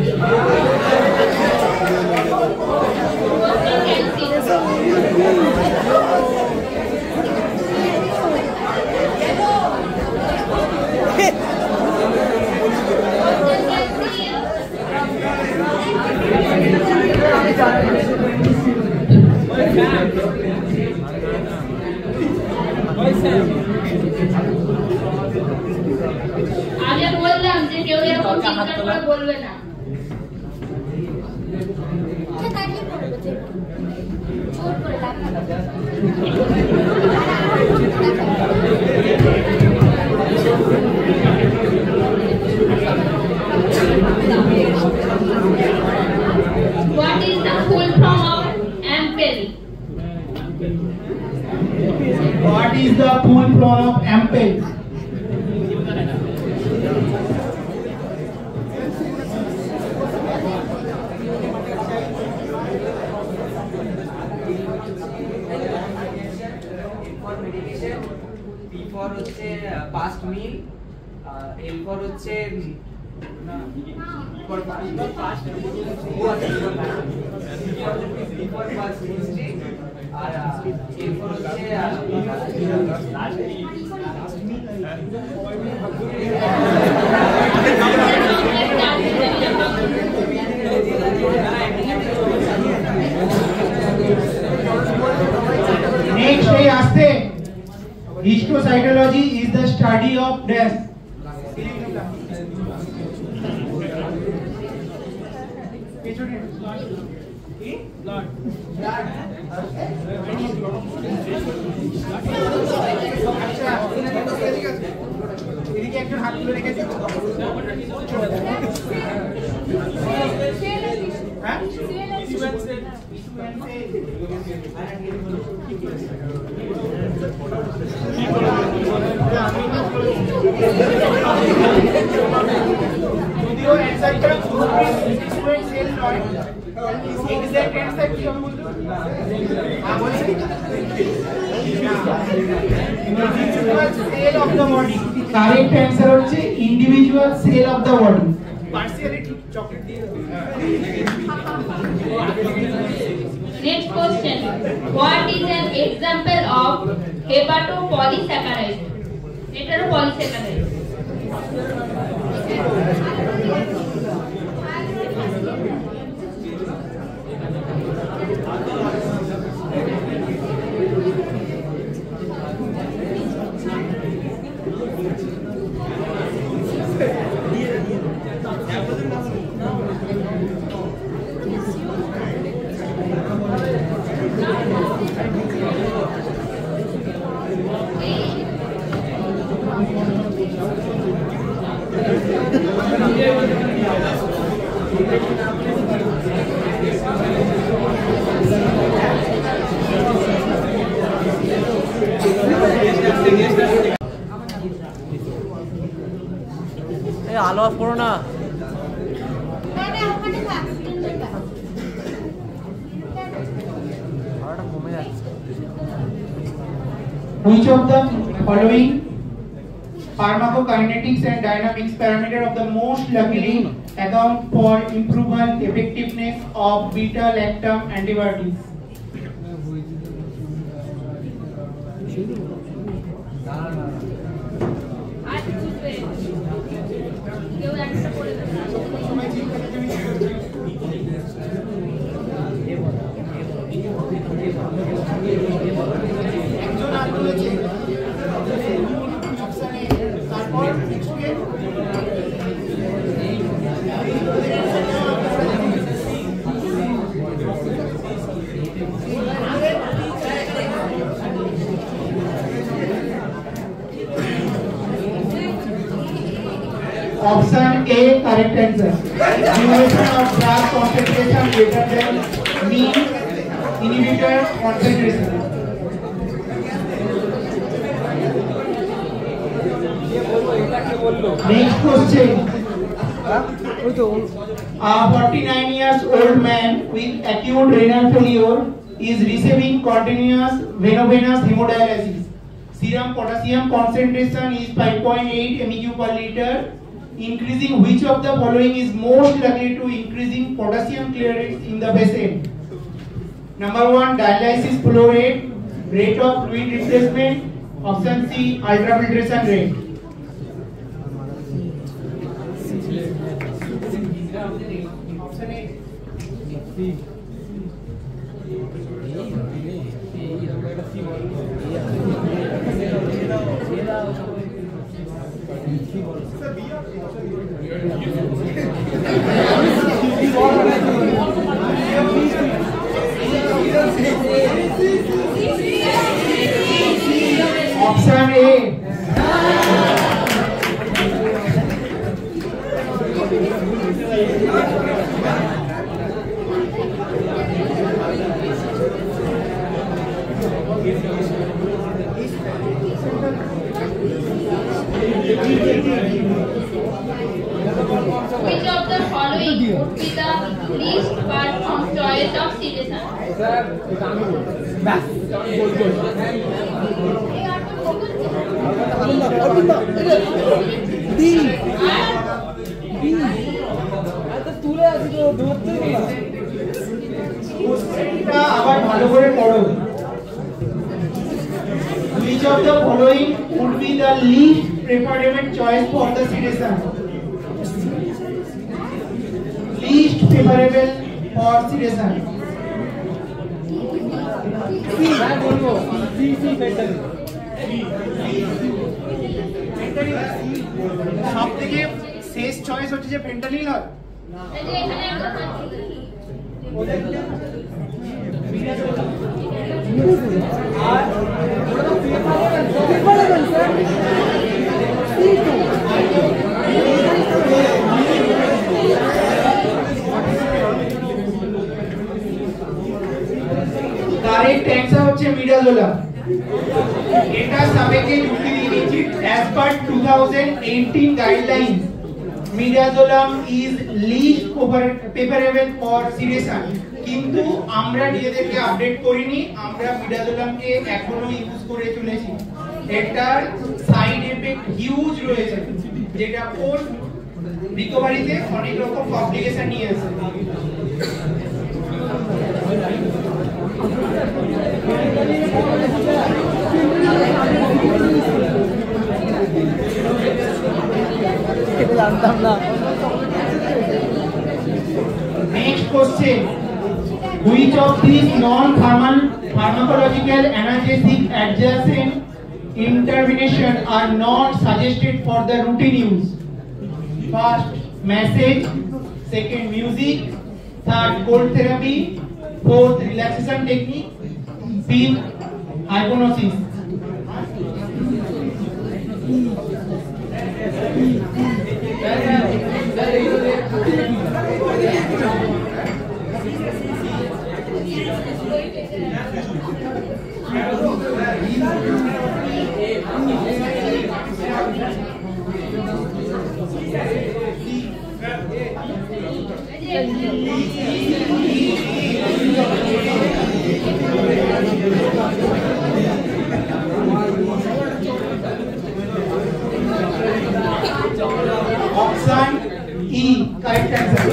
আগে বললাম যে কেউ এরকম চিৎকার করে বলবে না। What is the full form of AMPEL? What is the full form of AMPEL? P for হচ্ছে past meal, L for হচ্ছে for past P for past history R A for হচ্ছে Next day aste histocytology is the study of death. এদিকে একজন হাত তুলে রেখে দিন। হ্যাঁ যদিও অ্যানসারটা সিকুয়েন্স সেল নয়, এক্সাক্ট অ্যানসার কি হবে বলতে পারবেন? হ্যাঁ বলছি individual cell of the body. Correct answer হচ্ছে individual cell of the body. Partiality chocolate দিয়ে দেব। Next question. What is an example of hepatopolysaccharide? Heteropolysaccharide. আলো অফ করো না। Which of the following pharmacokinetics and dynamics parameter of the most luckily account for improvement effectiveness of beta lactam antibiotics? Option A, correct answer. Duration of drug concentration greater than mean inhibitor concentration. Next question. A 49 years old man with acute renal failure is receiving continuous venovenous hemodialysis. Serum potassium concentration is 5.8 mg per liter. Increasing which of the following is most likely to increasing potassium clearance in the patient? Number 1, dialysis flow rate, rate of fluid replacement. Option C, ultrafiltration rate. Option A. Which of the following would be the least part from choice of citizen? আবার ভালো করে পড়ো। Which of the following would be the least preferable choice for the citizen? Least preferable for citizen. সব থেকে শেষ choice হচ্ছে যে fentanyl হয়। কারেক্ট অ্যানসার হচ্ছে মিডাজোলাম। এটা সাবেকে যুক্তি দিয়ে দিচ্ছি as per 2018 guidelines midazolam is least preferable for sedation, কিন্তু আমরা নিজেদেরকে আপডেট করিনি, আমরা মিডাজোলামকে এখনো ইউজ করে চলেছি। এটার সাইড এফেক্ট হিউজ রয়েছে, যেটা পোস্ট রিকভারিতে অনেক রকম কমপ্লিকেশন নিয়ে আসে। Next question: which of these non-pharmacological analgesic adjacent intervention are not suggested for the routine use? First, massage. Second, music. Third, cold therapy. Fourth, relaxation technique. Fifth, hypnosis. Option E, correct answer.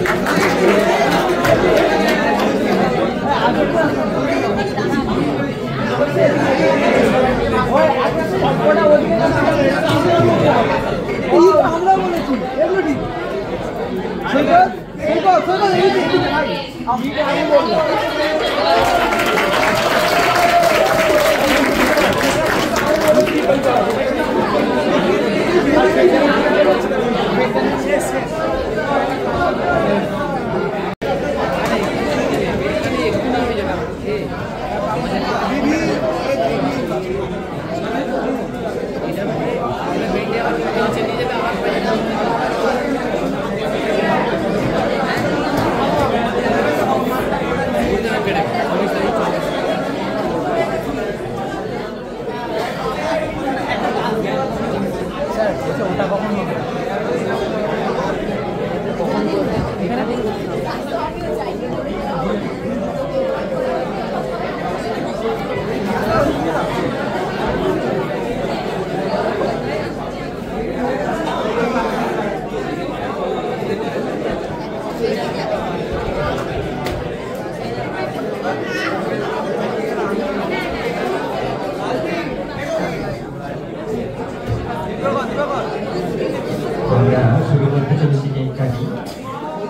আমরা শুরু করতে চলেছি cake cutting.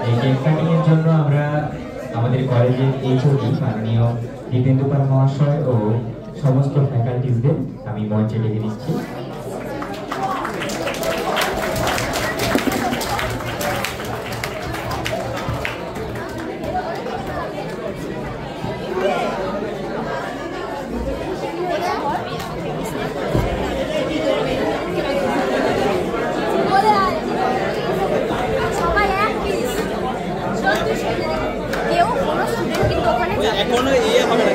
এই cake cutting এর জন্য আমরা আমাদের কলেজের এইচওডি মাননীয় দীপেন্দু পাল মহাশয় ও সমস্ত ফ্যাকাল্টিজদের আমি মঞ্চে ডেকে দিচ্ছি। কোনো ইয়ে হবে না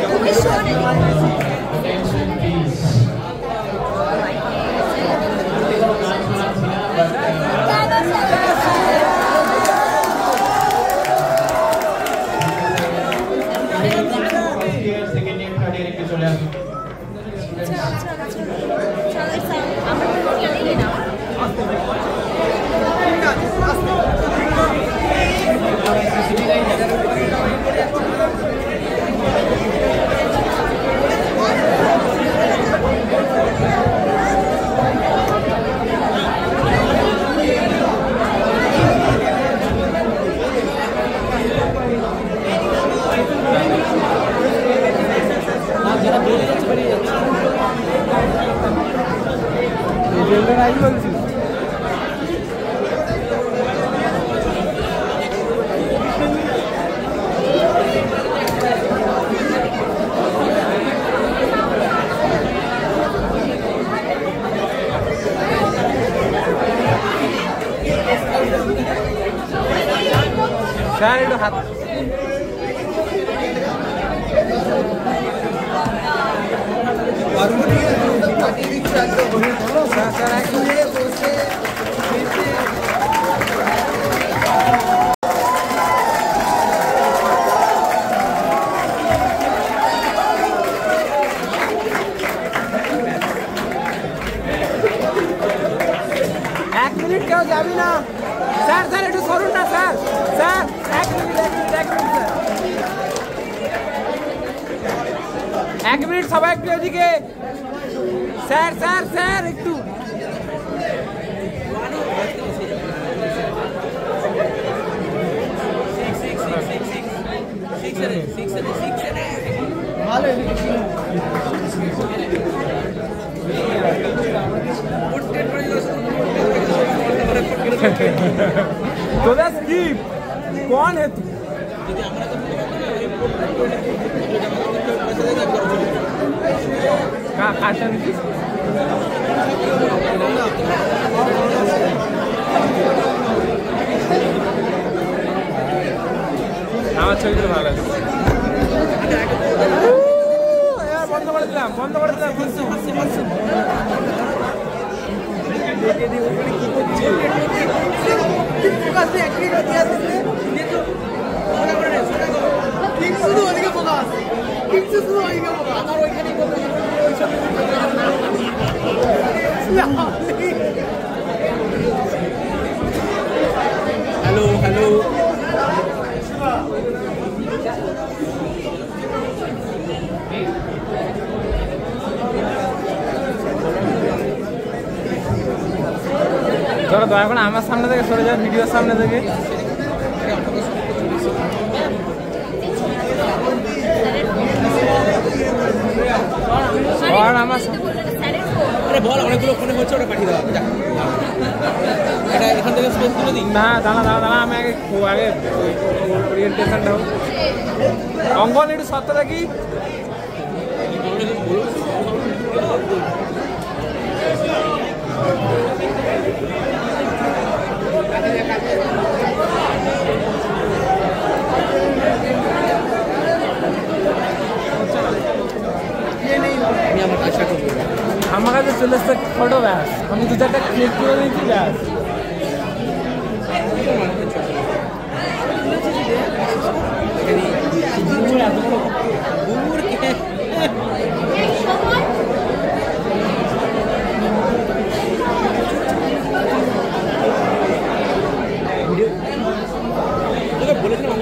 স্যার একটু হাত এক মিনিট কেউ যাবি না স্যার স্যার একটু সরুন না স্যার স্যার এক মিনিট স্যার 1 মিনিট সবাই একটু এদিকে স্যার স্যার স্যার একটু तो दैट्स स्कीप कौन है तू का खाता नहीं আমার ছবি তো ভালো আছে यार বন্ধ করে দিলাম দেখে দি ওখানে কি করছে ফোকাসে একই গতি আছে নে তো ওটা করে নে ঠিক শুধু ওদিকে ফোকাস ঠিক শুধু ওদিকে ফোকাস আমার ওইখানেই করতে ওই সব হ্যালো হ্যালো তোরা দয়া করে আমার সামনে থেকে সরে যাও ভিডিওর সামনে থেকে আর আমার বল অনেকগুলো ফোনে হচ্ছে ওটা পাঠিয়ে দেওয়া এটা এখান থেকে স্পেস তুলে দিই না দাঁড়া আমি আগে ওরিয়েন্টেশনটা হোক অঙ্কন একটু সত্য দেখি আমার কাছে চলে এসছে ফটো ব্যাস আমি 2-4টা ক্লিক করে দিয়েছি ব্যাস বলেছিলাম